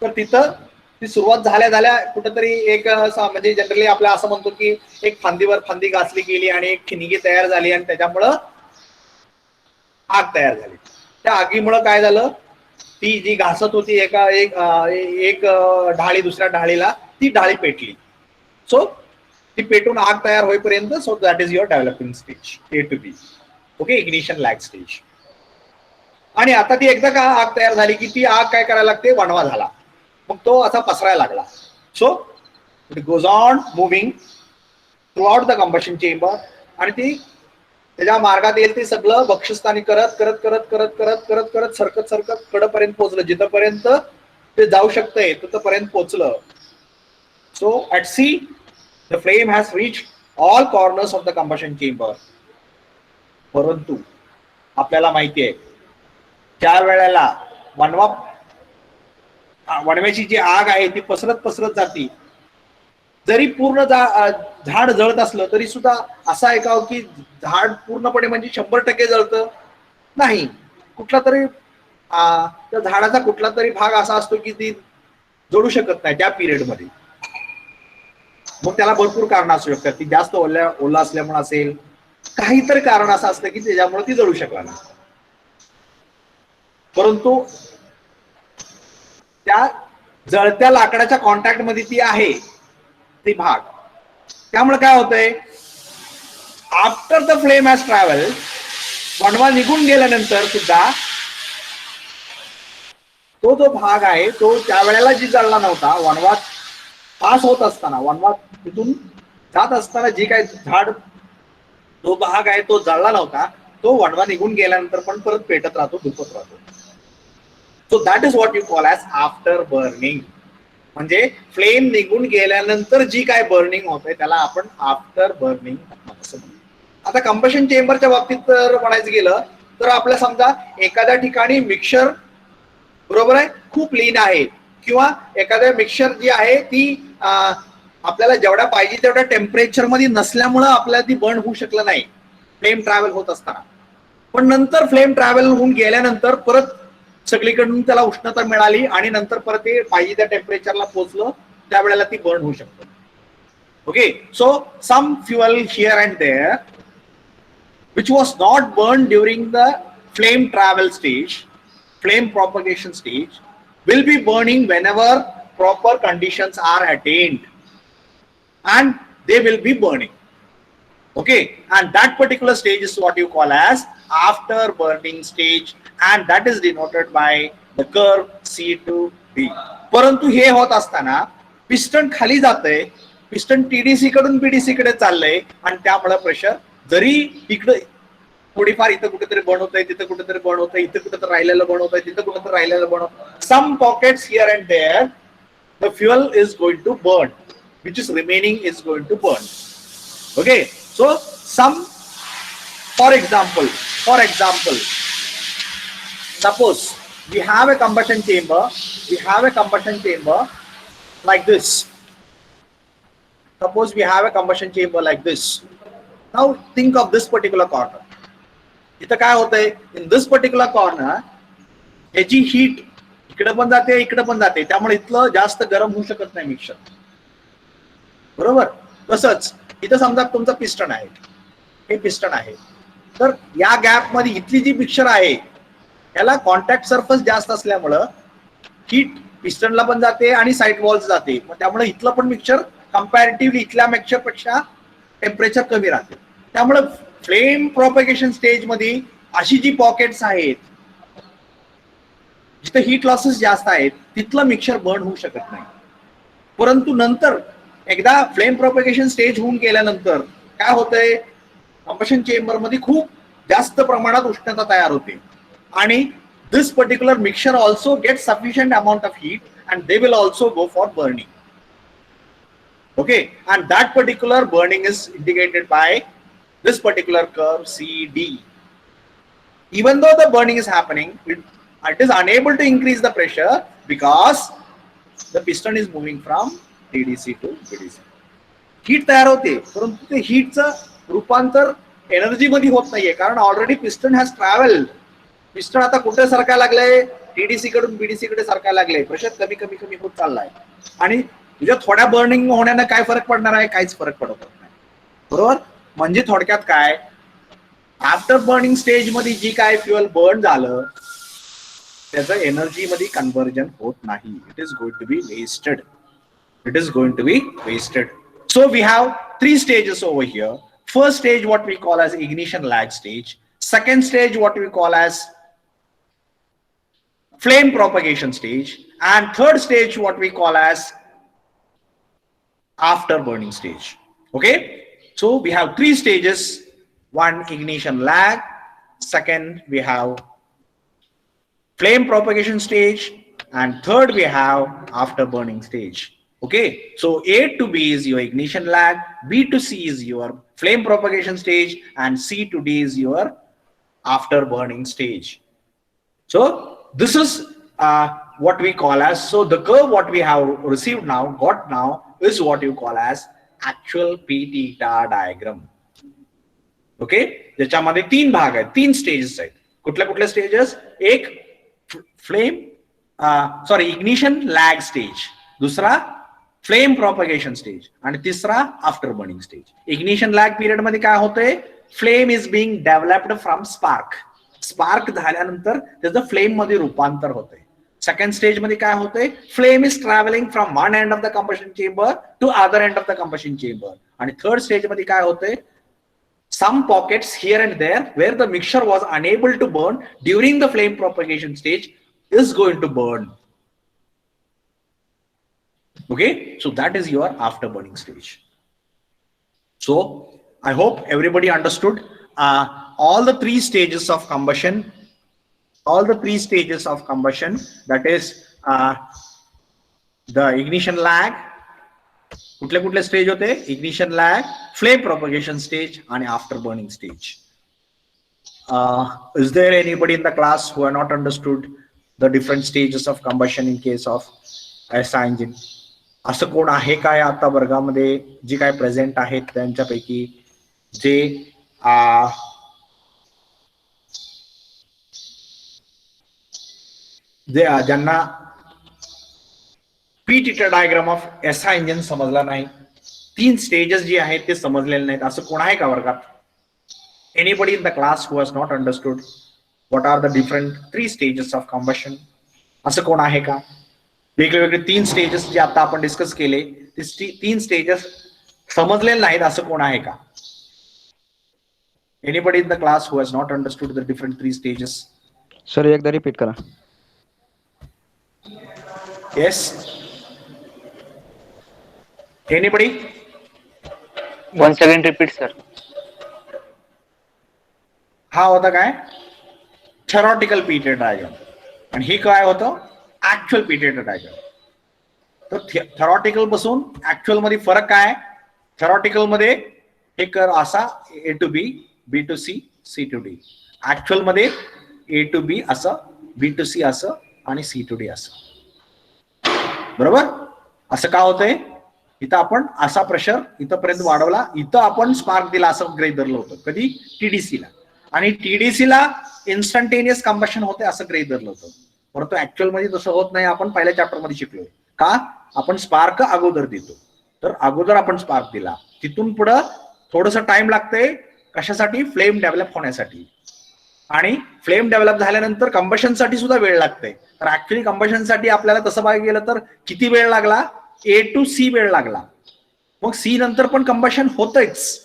तर तिथं ती सुरुवात झाल्या झाल्या कुठेतरी एक म्हणजे जनरली आपल्या असं म्हणतो की एक फांदीवर फांदी घासली गेली आणि एक ठिणगी तयार झाली आणि त्याच्यामुळं आग तयार झाली. त्या आगीमुळं काय झालं, ती जी घासत होती एका एक ढाळी दुसऱ्या ढाळीला, ती ढाळी पेटली. सो ती पेटून आग तयार होईपर्यंत, so that is your developing stage, A to B. Okay, ignition lag stage. आणि आता ती एकदा का आग तयार झाली की ती आग काय करायला लागते, वणवा झाला, मग तो असा पसरायला लागला. So it goes on moving through out the combustion chamber, आणि ती त्याच्या मार्गात येईल ते सगळं बक्षस्थानी करत करत करत करत करत करत करत सरकत सरकत कडपर्यंत पोहोचलं, जिथपर्यंत ते जाऊ शकतंय तिथपर्यंत पोहोचलं. So at see the flame has reach all corners of the combustion chamber. परंतु आपल्याला माहिती आहे, चार वेळेला वणव्याची जी आग आहे ती पसरत पसरत जाती. जरी पूर्ण झाड जळत असलं तरी सुद्धा असं ऐकावं की झाड पूर्णपणे म्हणजे 100% जळतं नाही, कुठला तरी त्या झाडाचा कुठला तरी भाग असा असतो की ती जळू शकत नाही त्या पिरियड मध्ये. मग त्याला भरपूर कारण असू शकतात, ती जास्त ओला असल्यामुळे असेल, काहीतरी कारण असं असतं की त्याच्यामुळे ती जळू शकला नाही. परंतु त्या जळत्या लाकडाच्या कॉन्टॅक्ट मध्ये ती आहे, ती भाग, त्यामुळे काय होतंय, after the flame has travel, वणवा निघून गेल्यानंतर सुद्धा तो जो भाग आहे तो त्या वेळेला जी जळला नव्हता, वणवा पास होत असताना, वणवा तिथून जात असताना जी काय झाड जो भाग आहे तो जळला नव्हता, तो वणवा निघून गेल्यानंतर पण परत पेटत राहतो, धुपत राहतो. So that is what you call as after burning. म्हणजे फ्लेम निघून गेल्यानंतर जी काय बर्निंग होते त्याला आपण आफ्टर बर्निंग असं म्हणतो. आता कंबशन चेंबरच्या बाबतीत जर म्हणायचं गेलं तर आपल्या समजा एखाद्या ठिकाणी मिक्सचर बरोबर आहे खूप लीन आहे, किंवा एखाद्या मिक्सचर जी आहे ती आपल्याला जेवढ्या पाहिजे तेवढ्या टेम्परेचर मध्ये नसल्यामुळं आपल्याला ती बर्न होऊ शकलं नाही फ्लेम ट्रॅव्हल होत असताना. पण नंतर फ्लेम ट्रॅव्हल होऊन गेल्यानंतर परत सगळीकडून त्याला उष्णता मिळाली आणि नंतर परत ते पाहिजे त्या टेम्परेचरला पोहोचलं, त्यावेळेला ती बर्न होऊ शकतं. Okay, so some fuel here and there which was not burned during the flame travel stage, flame propagation stage, will be burning whenever proper conditions are attained, and they will be burning. Okay, and that particular stage is what you call as after burning stage, and that is denoted by the curve C to D. परंतु हे होत असताना piston खाली जातंय, piston TDC कडून BDC कडे चाललंय, आणि त्यामुळे प्रेशर जरी इकडे थोडीफार इथं कुठेतरी बर्न होतंय, तिथं कुठेतरी बर्न होतंय, इथं कुठेतरी राहिलेलं बर्न होतंय, तिथं कुठेतरी राहिलेलं बर्न होतंय, some pockets here and there the fuel is going to burn, which is remaining is going to burn. Okay, so some, for example, suppose we have a combustion chamber, like this. Suppose we have a combustion chamber like this. Now think of this particular corner. इथं काय होतंय, in this particular corner याची heat इकडे पण जाते, इकडे पण जाते, त्यामुळे इथलं जास्त गरम होऊ शकत नाही मिक्सर. बरोबर. तसंच इथं समजा तुमचं पिस्टन आहे, हे पिस्टन आहे, तर या गॅप मध्ये इथली जी मिक्सर आहे याला कॉन्टॅक्ट सरफेस जास्त असल्यामुळं हीट पिस्टनला पण जाते आणि साइड वॉल्स जाते, मग त्यामुळे इथलं पण मिक्सर कंपॅरेटिव्हली इथल्या मिक्सर पेक्षा टेम्परेचर कमी राहते. त्यामुळे फ्लेम प्रोपगेशन स्टेज मध्ये अशी जी पॉकेट्स आहेत जिथे हीट लॉसेस जास्त आहेत तिथलं मिक्सर बर्न होऊ शकत नाही. परंतु नंतर एकदा फ्लेम प्रोपगेशन स्टेज होऊन गेल्यानंतर काय होतंय, कंबशन चेंबर मध्ये खूप जास्त प्रमाणात उष्णता तयार होते, आणि this particular mixture also gets sufficient amount of heat and they will also go for burning. Okay, and that particular burning is indicated by this particular curve CD. Even though the burning is happening, it is unable to increase the pressure because the piston is moving from TDC to BDC. Heat तयार होते, परंतु ते हीटचं रूपांतर energy मध्ये होत नाहीये, कारण already piston has travelled. Piston आता कुठे सरकायला लागलंय, टीडीसी कडून बीडीसी कडे सरकायला लागले, प्रेशर कमी कमी कमी होत चाललाय, आणि तुझ्या थोड्या बर्निंग होण्याने काय फरक पडणार आहे, काहीच फरक पडत नाही. बरोबर. म्हणजे थोडक्यात काय, आफ्टर बर्निंग स्टेज मध्ये जी काय फ्युएल बर्न झालं त्याचं एनर्जी मध्ये कन्व्हर्जन होत नाही. It is going to be wasted. So we have three stages over here. First stage what we call as ignition lag stage, second stage what we call as flame propagation stage, and third stage what we call as after burning stage. Okay, so we have three stages. One, ignition lag. Second, we have flame propagation stage, and third we have after burning stage. Okay, so A to B is your ignition lag, B to C is your flame propagation stage, and C to D is your after burning stage. So this is what we call as, so the curve what we have received now, got now, is what you call as actual P theta diagram. Okay, ज्याच्यामध्ये तीन भाग आहेत, तीन stages आहेत. कुठल्या कुठल्या stages, एक ignition lag stage, दूसरा फ्लेम प्रोपगेशन स्टेज, आणि तिसरा after burning stage. Ignition lag period मध्ये काय होतंय, flame is being developed from spark झाल्यानंतर त्याचं फ्लेम मध्ये रूपांतर होतंय. सेकंड स्टेज मध्ये काय होतंय, flame is travelling from one end of the combustion chamber to other end of the combustion chamber. आणि थर्ड स्टेज मध्ये काय होतंय, some pockets here and there where the mixture was unable to burn during the flame propagation stage is going to burn. Okay, so that is your after burning stage. So I hope everybody understood all the three stages of combustion, that is the ignition lag, कुठले कुठले stage होते, ignition lag, flame propagation stage, and after burning stage. Is there anybody in the class who have not understood the different stages of combustion in case of SI engine? असं कोण आहे काय आता वर्गामध्ये जी काय प्रेझेंट आहेत त्यांच्यापैकी जे ज्यांना P theta diagram of SI engine समजला नाही, तीन स्टेजेस जी आहेत ते समजलेले नाहीत, असं कोण आहे का वर्गात? Anybody in the class who has not understood what are the different 3 stages of combustion? असं कोण आहे का? वेगवेगळे 3 स्टेजेस जे आता आपण डिस्कस केले ते 3 स्टेजेस समजलेले नाहीत असं कोण आहे का? Anybody in the class who has not understood the different 3 stages? Sir एकदा रिपीट करा. Yes, anybody? Once again repeat, sir. हा होता काय थेरॉटिकल पीरियड डायग्राम आणि हे काय होतं ऍक्च्युअल पीरियड डायग्राम. तर थेरॉटिकल पासून ऍक्च्युअल मध्ये फरक काय? थेरॉटिकल मध्ये हे कर असा A to B, B to C, C to D. Actual मध्ये A to B असं, B to C असं आणि C to D असं. बरोबर? असं का होतंय? इथं आपण असा प्रेशर इथंपर्यंत वाढवला, इथं आपण स्पार्क दिला असं गृहीत धरलं होतं. कधी? TDC ला. आणि TDC ला इन्स्टंटेनियस कंबशन होते असं गृहीत धरलं होतं. परंतु ऍक्च्युअल मध्ये तसं होत नाही. आपण पहिल्या चॅप्टर मध्ये शिकलोय. का? आपण स्पार्क अगोदर देतो. तर अगोदर आपण स्पार्क दिला, तिथून पुढं थोडंसं टाइम लागतंय. कशासाठी? फ्लेम डेव्हलप होण्यासाठी. आणि फ्लेम डेव्हलप झाल्यानंतर कंबशनसाठी सुद्धा वेळ लागते. तर ऍक्च्युअली कंबशनसाठी आपल्याला तसं बघायला गेलं तर किती वेळ लागला? A to C वेळ लागला. मग C नंतर पण कंबशन होतच,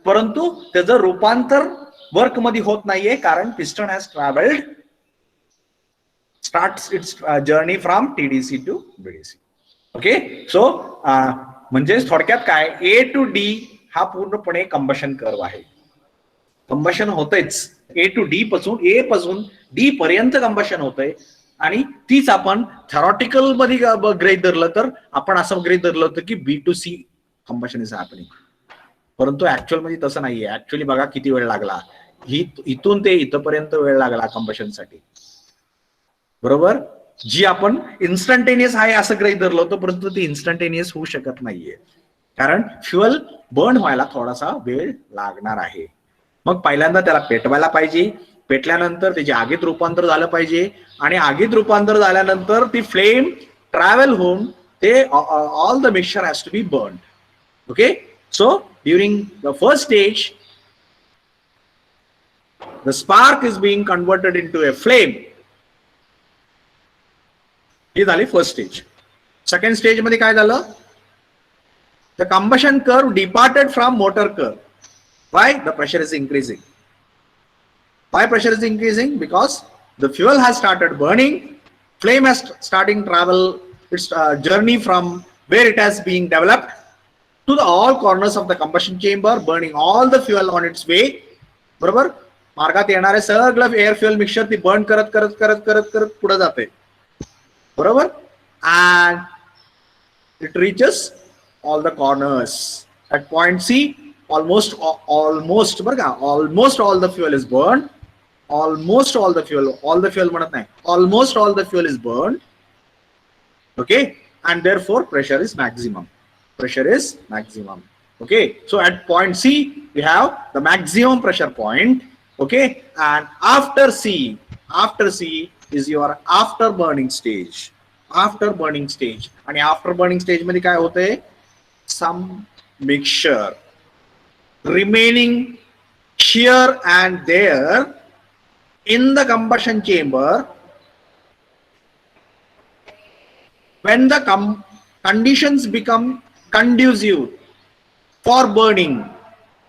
परंतु त्याचं रूपांतर वर्क मध्ये होत नाहीये, कारण piston has travelled starts its journey from TDC to BDC. Okay, so म्हणजे थोडक्यात काय, A to D हा पूर्णपणे कंबशन कर्व आहे. कंबशन होतच A to D पासून, A पासून D पर्यंत कंबशन होतंय. आणि तीच आपण थेरॉटिकल मध्ये गृहीत धरलं तर आपण असं गृहीत धरलं होतं की B to C combustion is happening. परंतु ऍक्च्युअल मध्ये तसं नाहीये. ऍक्च्युअली बघा किती वेळ लागला, इथून ते इथपर्यंत वेळ लागला कंबशनसाठी. बरोबर? जी आपण इन्स्टंटेनियस आहे असं गृहीत धरलं होतं, परंतु ते इन्स्टंटेनियस होऊ शकत नाहीये, कारण फ्युअल बर्न व्हायला थोडासा वेळ लागणार आहे. मग पहिल्यांदा त्याला पेटवायला पाहिजे, पेटल्यानंतर त्याचे आगीत रूपांतर झालं पाहिजे, आणि आगीत रूपांतर झाल्यानंतर ती फ्लेम ट्रॅव्हल होऊन ते all the mixture has to be burn. Okay, so during the first stage the spark is being converted into a flame. ही झाली फर्स्ट स्टेज. सेकंड स्टेज मध्ये काय झालं? The combustion curve departed from motor curve. Why? The pressure is increasing. Why pressure is increasing? Because the fuel has started burning, flame has starting travel its journey from where it has been developed to the all corners of the combustion chamber, burning all the fuel on its way. बरोबर? मार्गात येणारे सगळं air fuel mixture ती burn करत करत करत करत करत पुढे जाते. बरोबर? And it reaches all the corners. At point C, almost all the fuel is burned. Almost all the fuel म्हणत नाही, almost all the fuel is burned. Okay, and therefore pressure is maximum. Okay, so at point C we have the maximum pressure point. Okay, and after C is your afterburning stage. आणि afterburning stage मध्ये काय होतंय? Some mixture remaining here and there in the combustion chamber. When the conditions become conducive for burning,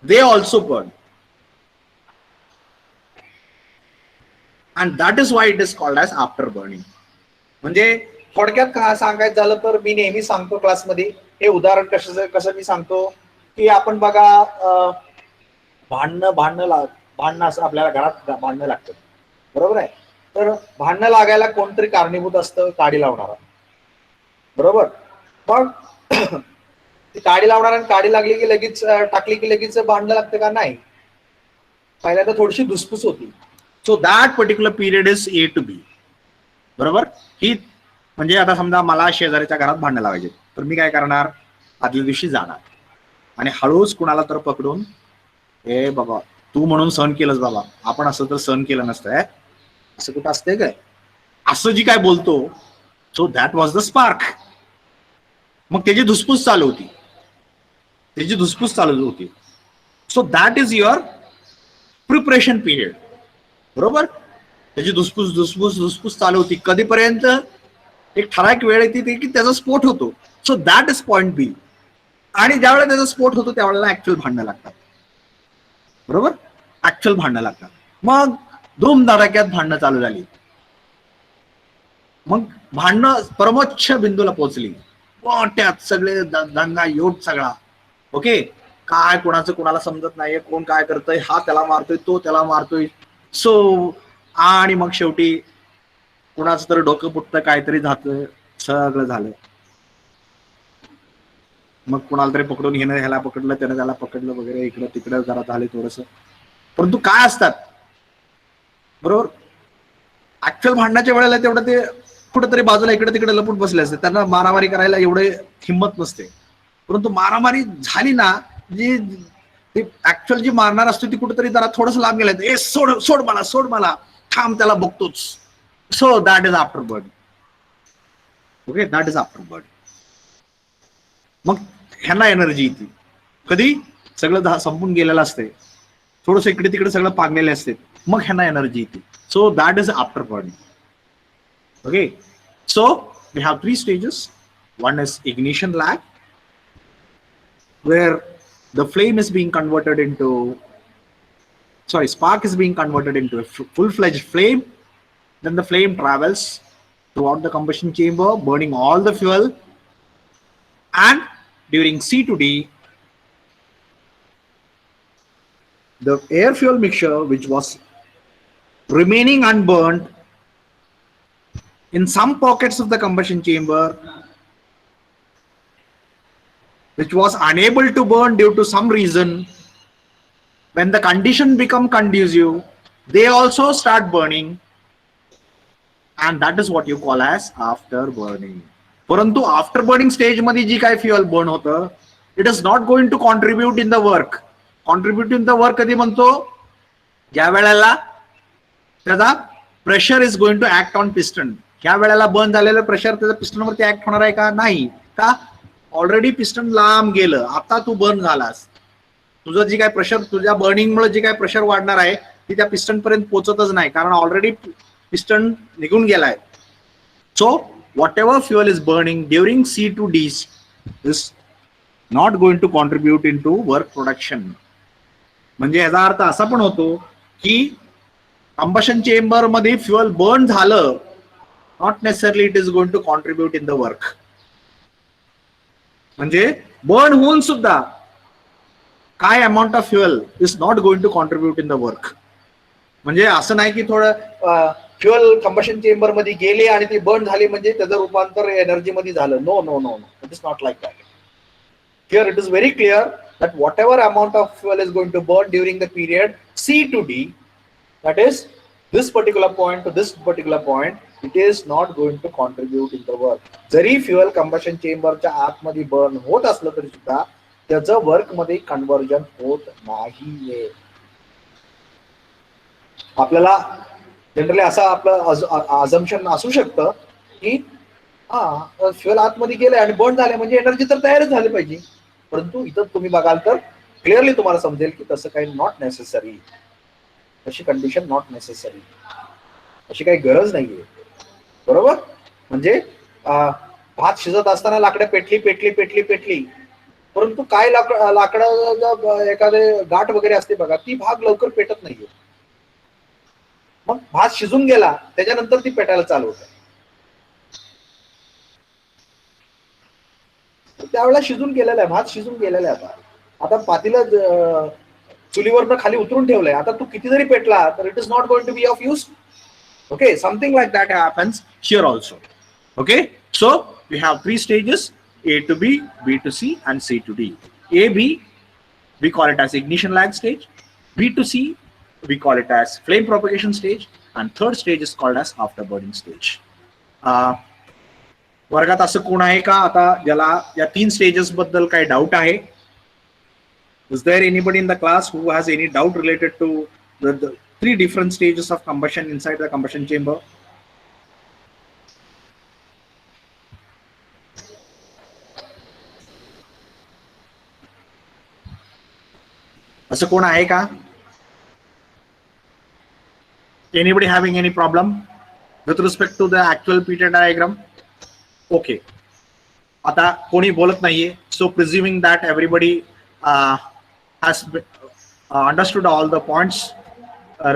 they also burn, and that is why it is called as afterburning. म्हणजे थोडक्यात काय सांगायचं झालं तर मी नेहमी सांगतो क्लासमध्ये, हे उदाहरण कसं मी सांगतो की आपण बघा भांडणं असं आपल्याला घरात भांडणं लागतं. बरोबर आहे? तर भांडणं लागायला कोणतरी कारणीभूत असतं, काडी लावणारा. बरोबर? मग ती काडी लावणारा, काडी लागली की लगेच टाकली की लगेच भांडणं लागतं का? नाही, पहिल्यांदा थोडीशी धुसफूस होती. So that particular period is A to B. बरोबर? ही म्हणजे आता समजा मला शेजारीच्या घरात भांडणं लावायचे, तर मी काय करणार? आदल्या दिवशी जाणार आणि हळूच कुणाला तर पकडून, ए बाबा तू म्हणून सहन केलंस बाबा, आपण असं तर सहन केलं नसतंय, असं कुठं असतंय काय, असं जी काय बोलतो. So that was the spark. मग त्याची धुसफूस चालू होती. So that is your preparation period. बरोबर? त्याची धुसफूस चालू होती. कधीपर्यंत? एक ठराविक वेळ येते की त्याचा स्फोट होतो. सो दॅट इज पॉइंट बी. आणि ज्यावेळेला त्याचा स्फोट होतो त्यावेळेला ऍक्च्युअल भांडणं लागतात. बरोबर? ऍक्च्युअल भांडणं लागतात. मग धूमधडाक्यात भांडणं चालू झाली. मग भांडणं परमोच्च बिंदूला पोहोचली. त्यात सगळे दंगा योट सगळा. ओके, काय कोणाचं कोणाला समजत नाहीये, कोण काय करतंय, हा त्याला मारतोय, तो त्याला मारतोय. सो आणि मग शेवटी कुणाचं तर डोकं फुटतं, काहीतरी झालं, सगळं झालं. मग कुणाला तरी पकडून घेणं, ह्याला पकडलं, त्यानं त्याला पकडलं वगैरे, इकडं तिकडं जरा झाले थोडस. परंतु काय असतात, बरोबर, ऍक्च्युअल भांडणाच्या वेळेला तेवढं ते कुठेतरी बाजूला इकडे तिकडे लपून बसले असते. त्यांना मारामारी करायला एवढे हिंमत नसते. परंतु मारामारी झाली ना, जी ऍक्च्युअल जी मारणार असते ती कुठेतरी जरा थोडंसं लांब गेलं, ए सोड मला, थांब त्याला बघतोच. So that is after bird. Okay, that is after bird. मग ह्यांना एनर्जी येते कधी सगळं संपून गेलेलं असते, थोडंसं इकडे तिकडे सगळं पागलेले असते, मग ह्यांना एनर्जी येते. So that is after bird. Okay, so we have 3 stages. One is ignition lag, where the flame is being converted into, spark is being converted into a full-fledged flame. Then the flame travels throughout the combustion chamber, burning all the fuel. And during C to D, the air fuel mixture, which was remaining unburned in some pockets of the combustion chamber, which was unable to burn due to some reason, when the condition become conducive, they also start burning, and that is what you call as after burning. परंतु after burning stage मध्ये जी काय fuel burn होतं, it is not going to contribute in the work. Contribute in the work कधी म्हणतो? ज्या वेळेला त्याचा pressure is going to act on piston. ह्या वेळेला बर्न झालेलं प्रेशर त्याचं पिस्टनवरती ऍक्ट होणार आहे का? नाही. का? ऑलरेडी पिस्टन लांब गेलं, आता तू बर्न झालास. तुझं जी काय प्रेशर, तुझ्या बर्निंगमुळे जी काय प्रेशर वाढणार आहे ती त्या पिस्टन पर्यंत पोहोचतच नाही, कारण ऑलरेडी पिस्टन निघून गेलाय. So whatever fuel is burning during C to D is not going to contribute into work production. म्हणजे याचा अर्थ असा पण होतो की कंबशन चेंबर मध्ये फ्युअल बर्न झालं, not necessarily it is going to contribute in the work. म्हणजे बर्न होऊन सुद्धा काय amount of fuel is not going to contribute in the work. म्हणजे असं नाही की थोडं फ्युअल कंबशन चेंबर मध्ये गेले आणि ते बर्न झाले म्हणजे त्याचं रूपांतर एनर्जी मध्ये झालं. No no no no, it is not like that. Here it is very clear that whatever amount of fuel is going to burn during the period C to D, that is this particular point to this particular point, it is not going to contribute in the work. जरी fuel combustion चेंबरच्या आतमध्ये burn होत असलं तरी सुद्धा त्याचं work मध्ये conversion होत नाहीये. आपल्याला जनरली असं आपलं अझम्पशन असू शकतं की फ्युअल आतमध्ये गेलंय आणि बर्न झाले म्हणजे एनर्जी तर तयारच झाली पाहिजे. परंतु इथं तुम्ही बघाल तर क्लिअरली तुम्हाला समजेल की तसं काही नॉट नेसेसरी, तशी कंडिशन नॉट नेसेसरी, अशी काही गरज नाहीये. बरोबर? म्हणजे भात शिजत असताना लाकडं पेटली, परंतु काय लाकडं एखादे गाठ वगैरे असते बघा, ती भाग लवकर पेटत नाहीये. मग भात शिजून गेला त्याच्यानंतर ती पेटायला चालू होते. त्यावेळेला शिजून गेलेला आहे, भात शिजून गेलेला आहे. आता पातीला चुलीवरनं खाली उतरून ठेवलंय, आता तू किती जरी पेटला तर it is not going to be of use. Okay, something like that happens here also. Okay, so we have 3 stages, A to B, B to C and C to D. A, B, we call it as ignition lag stage. B to C, we call it as flame propagation stage, and third stage is called as afterburning stage. वर्गात असं कोण आहे का आता ज्याला या 3 stages बद्दल काही डाऊट आहे? Is there anybody in the class who has any doubt related to the 3 different stages of combustion inside the combustion chamber? असं कोण आहे का? Anybody having any problem with respect to the actual PT diagram? Okay. आता कोणी बोलत नाहीये. So presuming that everybody has understood all the points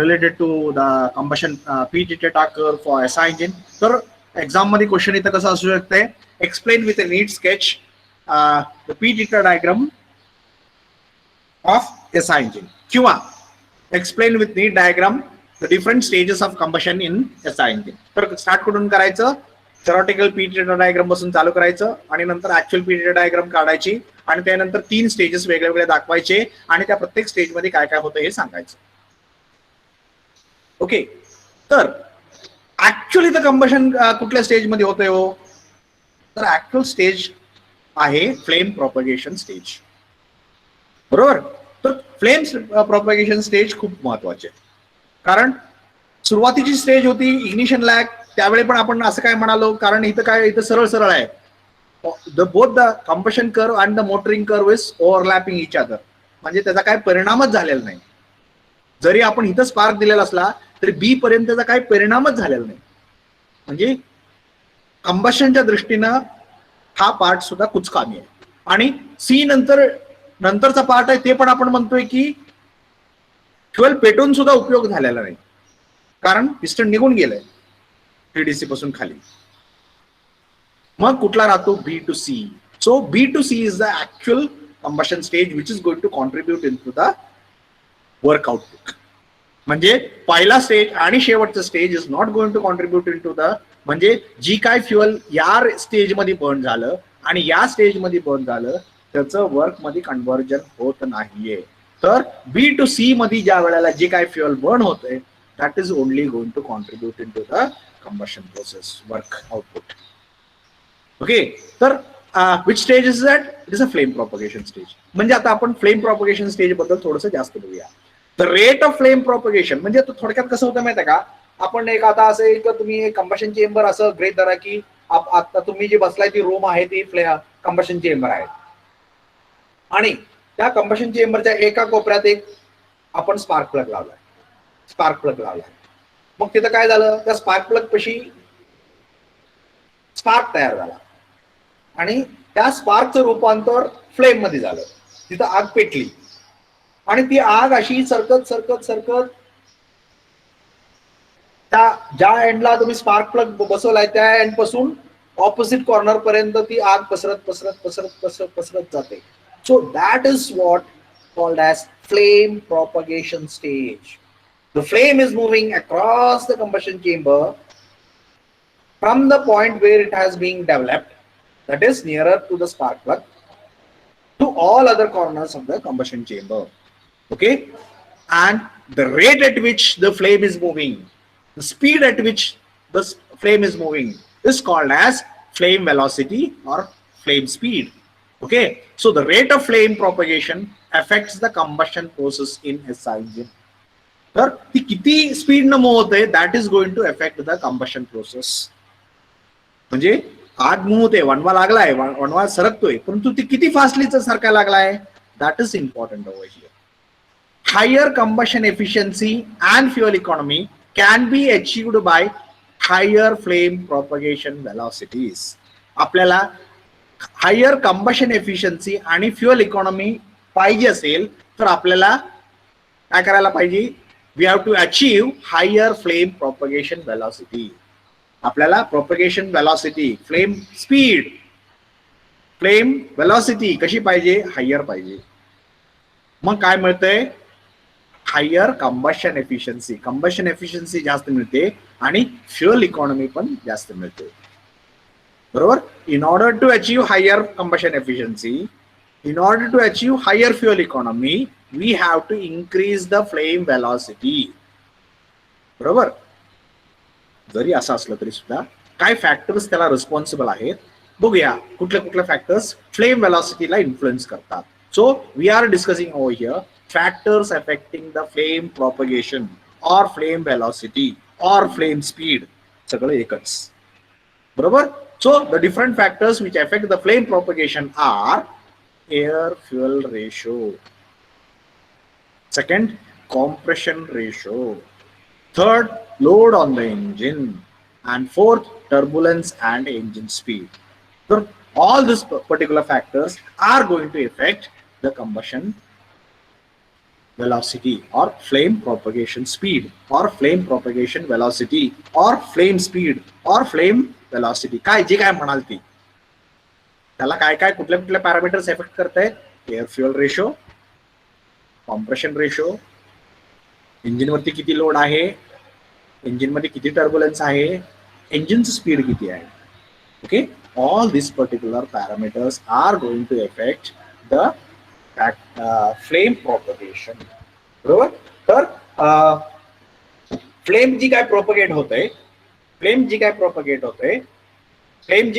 related to the combustion PT data curve for SI engine. तर exam मध्ये question इथं कसं असू शकते, explain with a neat sketch the PT diagram of SI engine किंवा explain with NEET diagram the different stages of combustion in SI engine. तर start कुठून करायचं, थेरॉटिकल PT डायग्राम पासून चालू करायचं आणि नंतर ऍक्च्युअल PT डायग्राम काढायची आणि त्यानंतर 3 स्टेजेस वेगळे वेगळे दाखवायचे आणि त्या प्रत्येक स्टेज मध्ये काय काय होतं हे सांगायचं. ओके. तर ऍक्च्युअली द कंबशन कुठल्या स्टेज मध्ये होतंय हो, तर ऍक्च्युअल स्टेज आहे फ्लेम प्रोपगेशन स्टेज. बरोबर. तर फ्लेम प्रोपगेशन स्टेज खूप महत्वाचे, कारण सुरुवातीची स्टेज होती इग्निशन लॅग. त्यावेळी पण आपण असं काय म्हणालो, कारण इथं काय, इथं सरळ सरळ आहे, both the combustion curve and the motoring curve is overlapping each other, म्हणजे त्याचा काय परिणामच झालेला नाही. जरी आपण इथं स्पार्क दिलेला असला तरी बी पर्यंत त्याचा काही परिणामच झालेला नाही. म्हणजे कंबशनच्या दृष्टीनं हा पार्ट सुद्धा कुचकामी आहे. आणि सी नंतरचा पार्ट आहे ते पण आपण म्हणतोय की फ्युएल पेटून सुद्धा उपयोग झालेला नाही, कारण पिस्टन निघून गेलंय TDC पासून खाली. मग कुठला राहतो, B to C. So B to C is the actual combustion stage which is going to contribute in to the work output. म्हणजे पहिला स्टेज आणि शेवटचा stage is not going to contribute in to the, म्हणजे जी काय fuel या stage मध्ये burn झालं आणि या स्टेज मध्ये बर्न झालं त्याचं वर्क मध्ये कन्व्हर्जन होत नाहीये. तर बी टू सी मध्ये ज्या वेळेला जे काय फ्युएल बर्न होतंय that is only going to contribute in to the combustion process work output. Okay. तर which stage is that, it is a flame propagation stage. म्हणजे आता आपण फ्लेम प्रोपगेशन स्टेज बद्दल थोडंसं जास्त बघूया. The rate of flame propagation म्हणजे थोडक्यात कसं होतं माहिती आहे का, आपण एक आता असं एक तुम्ही एक कंबशन चेंबर असं ग्रेट धरा की आता तुम्ही जी बसलाय ती रूम आहे ती कंबशन चेंबर आहे आणि त्या कंबशन चेंबरच्या एका कोपऱ्यात एक आपण स्पार्क प्लग लावलाय. मग तिथं काय झालं, त्या स्पार्क प्लग पशी स्पार्क तयार झाला आणि त्या स्पार्कचं रूपांतर फ्लेम मध्ये झालं. तिथं आग पेटली आणि ती आग अशी सरकत त्या ज्या एंडला तुम्ही स्पार्क प्लग बसवलाय त्या एंड पासून ऑपोजिट कॉर्नर पर्यंत ती आग पसरत जाते. So that is what called as flame propagation stage. The flame is moving across the combustion chamber from the point where it has been developed, that is nearer to the spark plug, to all other corners of the combustion chamber. Okay, and the rate at which the flame is moving, the speed at which the flame is moving is called as flame velocity or flame speed. Okay, so the rate of flame propagation affects the combustion process in SI engine. तर ती किती speed न move होते that is going to affect the combustion process. म्हणजे आग move होते, वणवा लागलाय, वणवा सरकतोय, परंतु ती किती फास्टली सरकायला लागलाय that is important over here. Higher combustion efficiency and fuel economy can be achieved by higher flame propagation velocities. आपल्याला हायर कंबशन एफिशियन्सी आणि फ्युएल इकॉनॉमी पाहिजे असेल तर आपल्याला काय करायला पाहिजे, we have to achieve higher flame propagation velocity. आपल्याला propagation velocity, flame speed, flame velocity कशी पाहिजे, हायर पाहिजे. मग काय मिळतंय, higher combustion efficiency. Combustion efficiency जास्त मिळते आणि फ्युएल इकॉनॉमी पण जास्त मिळते. बरोबर. In order to achieve higher combustion efficiency, in order to achieve higher fuel economy, we have to increase the flame velocity. बरोबर. जरी असं असलं तरी सुद्धा काय फॅक्टर्स त्याला रिस्पॉन्सिबल आहेत बघूया. कुठले फॅक्टर्स फ्लेम वेलॉसिटीला इन्फ्लुएन्स करतात. So we are discussing over here factors affecting the flame propagation और फ्लेम वेलॉसिटी और फ्लेम स्पीड, सगळं एकच. बरोबर. So the different factors which affect the flame propagation are air fuel ratio, second compression ratio, third, load on the engine, and fourth, turbulence and engine speed. So all these particular factors are going to affect the combustion velocity or flame propagation speed or flame propagation velocity or flame speed or flame velocity. काय जे काय म्हणाल ती त्याला काय काय कुठल्या कुठल्या पॅरामीटर्स एफेक्ट करताय? Air fuel ratio, compression ratio, engine वरती किती लोड आहे, इंजिन मध्ये किती टर्ब्युलन्स आहे, इंजिनचं स्पीड किती आहे. Okay, all these particular parameters are going to affect the flame propagation. बरोबर. तर फ्लेम जी काय प्रोपगेट होते, फ्लेम जी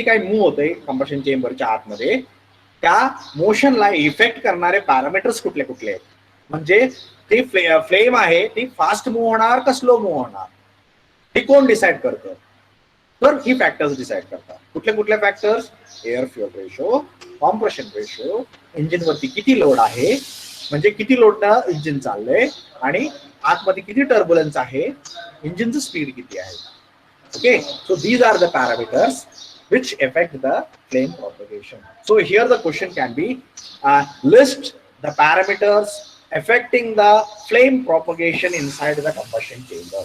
काय मूव्ह होते कंबशन चेंबरच्या आतमध्ये, त्या मोशनला इफेक्ट करणारे पॅरामीटर्स कुठले कुठले आहेत. म्हणजे ती फ्लेम आहे ती फास्ट मूव्ह होणार का स्लो मूव्ह होणार, हे कोण डिसाइड करतं? तर ही फॅक्टर्स डिसाइड करतात. कुठले कुठले factors? Air fuel ratio, compression ratio, engine वरती किती लोड आहे, म्हणजे किती लोडनं इंजिन चाललंय, आणि आतमध्ये किती टर्ब्युलन्स आहे, इंजिनचं स्पीड किती आहे. Okay, so these are the parameters which affect the flame propagation. So here the question can be list the parameters affecting the flame propagation inside the combustion chamber.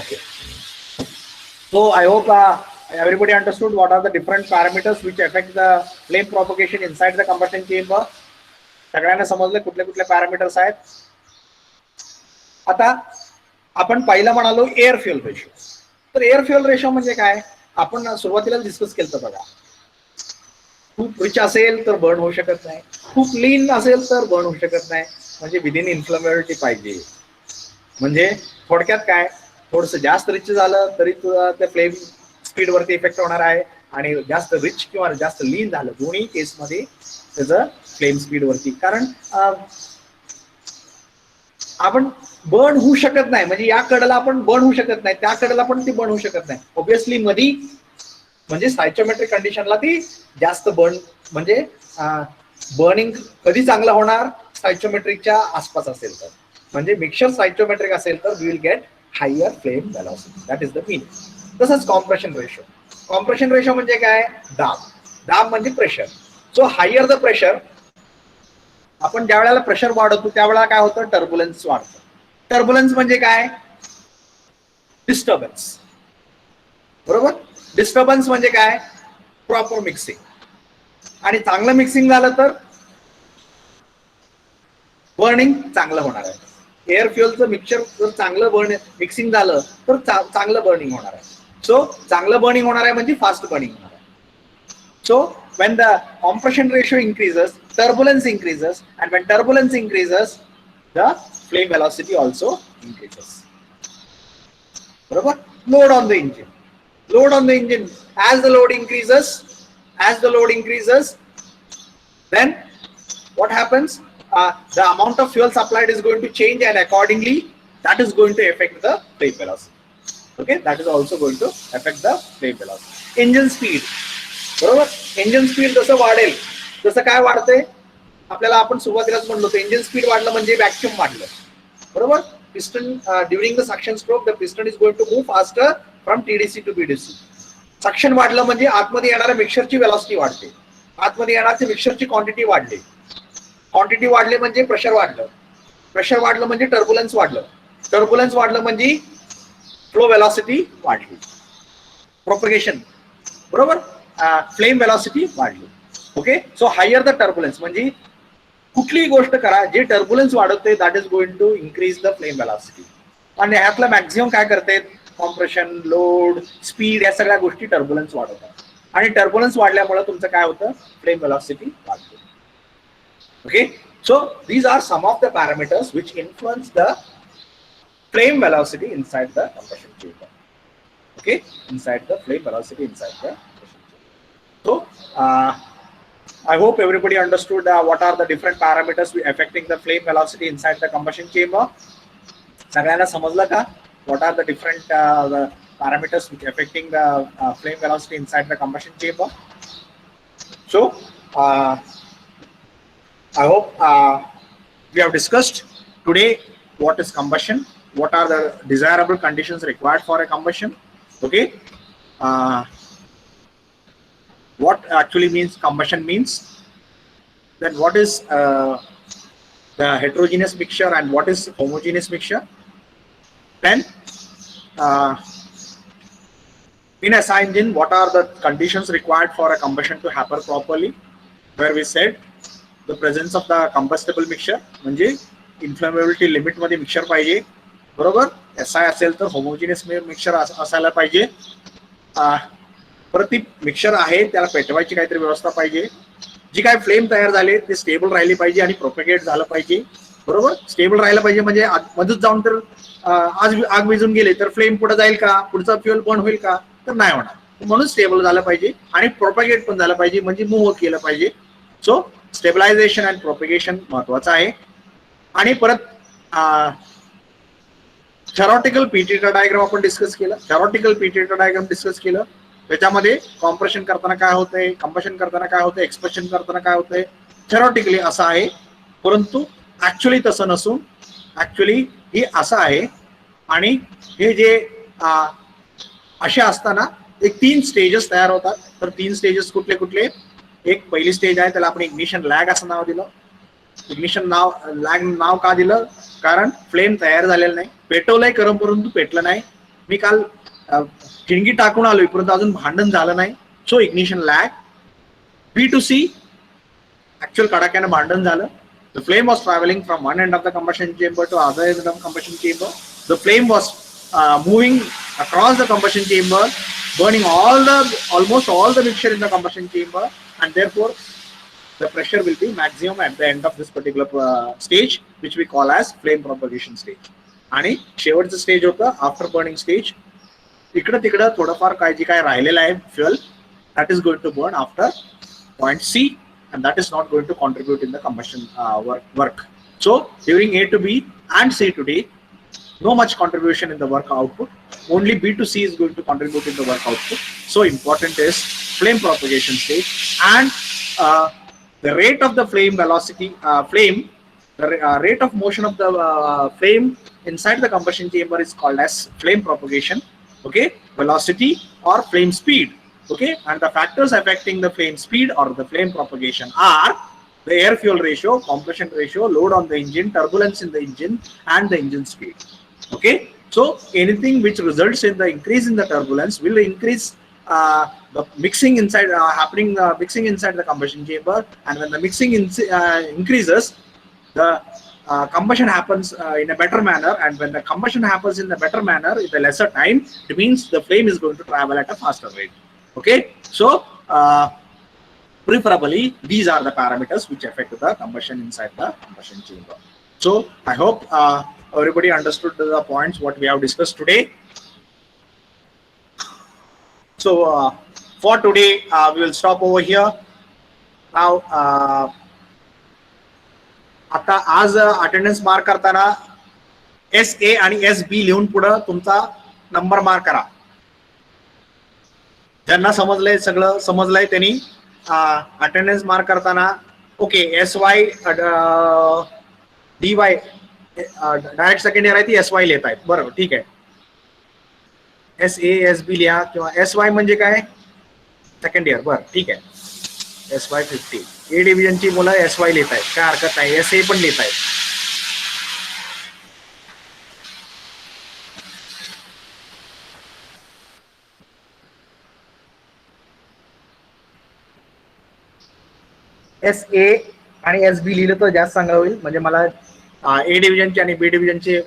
Okay, so I hope everybody understood what are the different parameters which affect the flame propagation inside the combustion chamber. सगळ्यांना समजले कुठले कुठले parameters आहेत. आता आपण पहिला म्हणालो air fuel ratio. तर एअर फ्युएल रेशो म्हणजे काय, आपण सुरुवातीला डिस्कस केलं बघा. खूप रिच असेल तर बर्न होऊ शकत नाही, खूप लीन असेल तर बर्न होऊ शकत नाही, म्हणजे विदिन इन्फ्लेमेबिलिटी पाहिजे. म्हणजे थोडक्यात काय, थोडंसं जास्त रिच झालं तरी तुला त्या फ्लेम स्पीड वरती इफेक्ट होणार आहे, आणि जास्त रिच किंवा जास्त लीन झालं दोन्ही केसमध्ये त्याचं फ्लेम स्पीड वरती. कारण आपण बर्न होऊ शकत नाही, म्हणजे या कडेला आपण बर्न होऊ शकत नाही, त्या कडेला पण ती बर्न होऊ शकत नाही. ऑब्विसली मधी म्हणजे सायचोमेट्रिक कंडिशनला ती जास्त बर्न, म्हणजे बर्निंग कधी चांगलं होणार, सायचोमेट्रिकच्या आसपास असेल तर. म्हणजे मिक्सचर सायचोमेट्रिक असेल तर we will get higher flame velocity, that is the meaning. तसंच कॉम्प्रेशन रेशो. कॉम्प्रेशन रेशो म्हणजे काय, दाब. दाब म्हणजे pressure. So higher the pressure, आपण ज्या वेळेला प्रेशर वाढवतो त्यावेळेला काय होतं, टर्ब्युलन्स वाढतं. टर्ब्युलन्स म्हणजे काय, डिस्टर्बन्स. बरोबर. डिस्टर्बन्स म्हणजे काय, प्रॉपर मिक्सिंग. आणि चांगलं मिक्सिंग झालं तर बर्निंग चांगलं होणार आहे. एअर फ्युएलचं मिक्सचर जर चांगलं मिक्सिंग झालं तर चांगलं बर्निंग होणार आहे. सो चांगलं बर्निंग होणार आहे म्हणजे फास्ट बर्निंग होणार आहे. So when the compression ratio increases, turbulence increases, and when turbulence increases, the flame velocity also increases. Barabar. Load on the engine. Load on the engine. As the load increases, then what happens? The amount of fuel supplied is going to change, and accordingly, that is going to affect the flame velocity. Okay, that is also going to affect the flame velocity. Engine speed. बरोबर. Engine speed जसं वाढेल तसं काय वाढतंय, आपल्याला आपण सुरुवातीलाच म्हणलो होतं, इंजिन स्पीड वाढलं म्हणजे व्हॅक्यूम वाढलं. बरोबर. Piston during the suction stroke the piston is going to move faster from TDC to BDC. Suction वाढलं म्हणजे आतमध्ये येणाऱ्या मिक्सरची वेलॉसिटी वाढते, आतमध्ये येणाऱ्या मिक्सरची क्वांटिटी वाढली, क्वांटिटी वाढली म्हणजे प्रेशर वाढलं, प्रेशर वाढलं म्हणजे टर्ब्युलन्स वाढलं, टर्ब्युलन्स वाढलं म्हणजे फ्लो वेलॉसिटी वाढली, प्रोपगेशन. बरोबर. फ्लेम वेलॉसिटी वाढली. Okay, so higher the turbulence, म्हणजे कुठलीही गोष्ट करा जे टर्ब्युलन्स वाढवते that is going to increase the flame velocity. आणि ह्यातलं मॅक्झिमम काय करते, कॉम्प्रेशन, लोड, स्पीड, या सगळ्या गोष्टी टर्ब्युलन्स वाढवतात. आणि टर्ब्युलन्स वाढल्यामुळे तुमचं काय होतं, फ्लेम वेलॉसिटी वाढते. Okay, so these are some of the parameters which influence the flame velocity inside the combustion chamber. Okay, inside the flame velocity inside the combustion chamber. So I hope everybody understood what are the different parameters affecting the flame velocity inside the combustion chamber. सगळ्यांना समजलं का, what are the different parameters which affecting the flame velocity inside the combustion chamber? So I hope we have discussed today what is combustion, what are the desirable conditions required for a combustion. Okay, what actually means combustion means, then what is the heterogeneous mixture and what is homogeneous mixture. Then in a SI engine, what are the conditions required for a combustion to happen properly, where we said the presence of the combustible mixture, म्हणजे इन्फ्लेमेबिलिटी limit मध्ये mixer पाहिजे, बरोबर. SI असेल तर homogeneous mixer असायला पाहिजे. परत ती मिक्सर आहे त्याला पेटवायची काहीतरी व्यवस्था पाहिजे, जी काय फ्लेम तयार झाले ते स्टेबल राहिली पाहिजे आणि प्रोपेगेट झालं पाहिजे, बरोबर. स्टेबल राहिलं पाहिजे म्हणजे मध्येच जाऊन तर आज आग विझून गेले तर फ्लेम पुढे जाईल का, पुढचा फ्युएल बर्न होईल का, तर नाही होणार. म्हणून स्टेबल झालं पाहिजे आणि प्रोपेगेट पण झालं पाहिजे, म्हणजे मूव्ह केलं पाहिजे. सो स्टेबलायझेशन अँड प्रोपेगेशन महत्वाचं आहे. आणि परत थेरॉटिकल पीटीटा डायग्राम आपण डिस्कस केलं. थेरॉटिकल पीटीटा डायग्राम डिस्कस केलं, त्याच्यामध्ये कॉम्प्रेशन करताना काय होतंय, कंबशन करताना काय होतंय, एक्सप्रेशन करताना काय होतंय, थेरॉटिकली असं आहे. परंतु ऍक्च्युअली तसं नसून ऍक्च्युअली हे असं आहे. आणि हे जे असे असताना एक 3 स्टेजेस तयार होतात. तर 3 स्टेजेस कुठले कुठले, एक पहिली स्टेज आहे त्याला आपण इग्निशन लॅग असं नाव दिलं. इग्निशन लॅग नाव का दिलं, कारण फ्लेम तयार झालेला नाही, पेटवलंय गरम परंतु पेटलं नाही. मी काल ठिणगी टाकून आलोय परंतु अजून भांडण झालं नाही, so ignition lag. B2C actual कडाक्यानं भांडण झालं. The flame was traveling from one end of the combustion chamber to other end of the combustion chamber. The flame was moving across the combustion chamber, burning almost all the mixture in the combustion chamber, and therefore the pressure will be maximum at the end of this particular stage, which we call as flame propagation stage. आणि शेवटचं stage होतं after burning stage. इकडं तिकडं थोडंफार काय जे काय राहिलेलं आहे fuel, that is going to burn after point C, and that is not going to contribute in the combustion work. So during A to B and C to D, no much contribution in the work output. Only B to C is going to contribute in the work output. So important is flame propagation stage, and the rate of the flame velocity, the rate of motion of the flame inside the combustion chamber is called as flame propagation. Okay, velocity or flame speed. Okay, and the factors affecting the flame speed or the flame propagation are the air fuel ratio, compression ratio, load on the engine, turbulence in the engine, and the engine speed. Okay, so anything which results in the increase in the turbulence will increase the mixing inside mixing inside the combustion chamber, and when the mixing increases, the combustion happens in a better manner, and when the combustion happens in a better manner in a lesser time, it means the flame is going to travel at a faster rate. Okay, so preferably these are the parameters which affect the combustion inside the combustion chamber. So I hope everybody understood the points what we have discussed today. So for today we will stop over here now. आता आज attendance mark करताना SA आणि SB लिहून पुढे तुमचा number mark करा. ज्यांना समजलंय, सगळं समजलंय त्यांनी अटेंडन्स मार्क करताना okay SY DY direct second year आहे ती SY लिहित आहेत, बरोबर, ठीक आहे. SA SB लिहा, किंवा SY म्हणजे काय, सेकंड इयर, बरं ठीक आहे. SY 50 A डिव्हिजनची मुलं SY लिहित आहेत, काय हरकत नाही. SA पण लिहित आहेत. SA आणि SB लिहिलं तर जास्त चांगलं होईल, म्हणजे मला A डिव्हिजनचे आणि B डिव्हिजनचे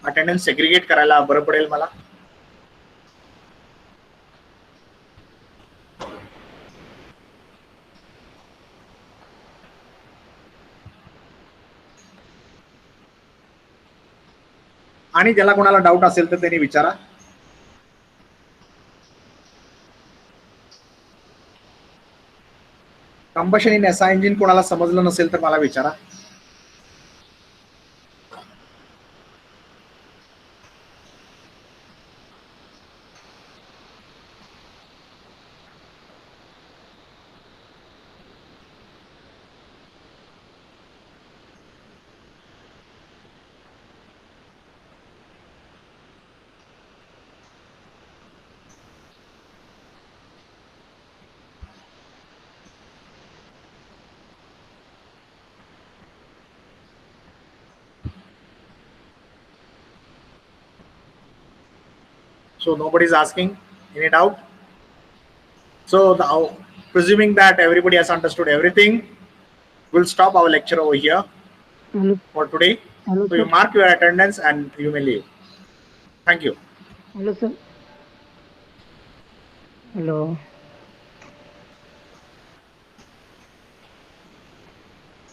अटेंडन्स सेग्रिगेट करायला बरं पडेल मला. आणि ज्याला कोणाला डाऊट असेल तर त्यांनी विचारा. कंबशन इन SI इंजिन कोणाला समजलं नसेल तर मला विचारा. So nobody's asking any doubt. So presuming that everybody has understood everything, we'll stop our lecture over here for today. Hello, So you sir. mark your attendance and you may leave. Thank you. Hello, sir. Hello.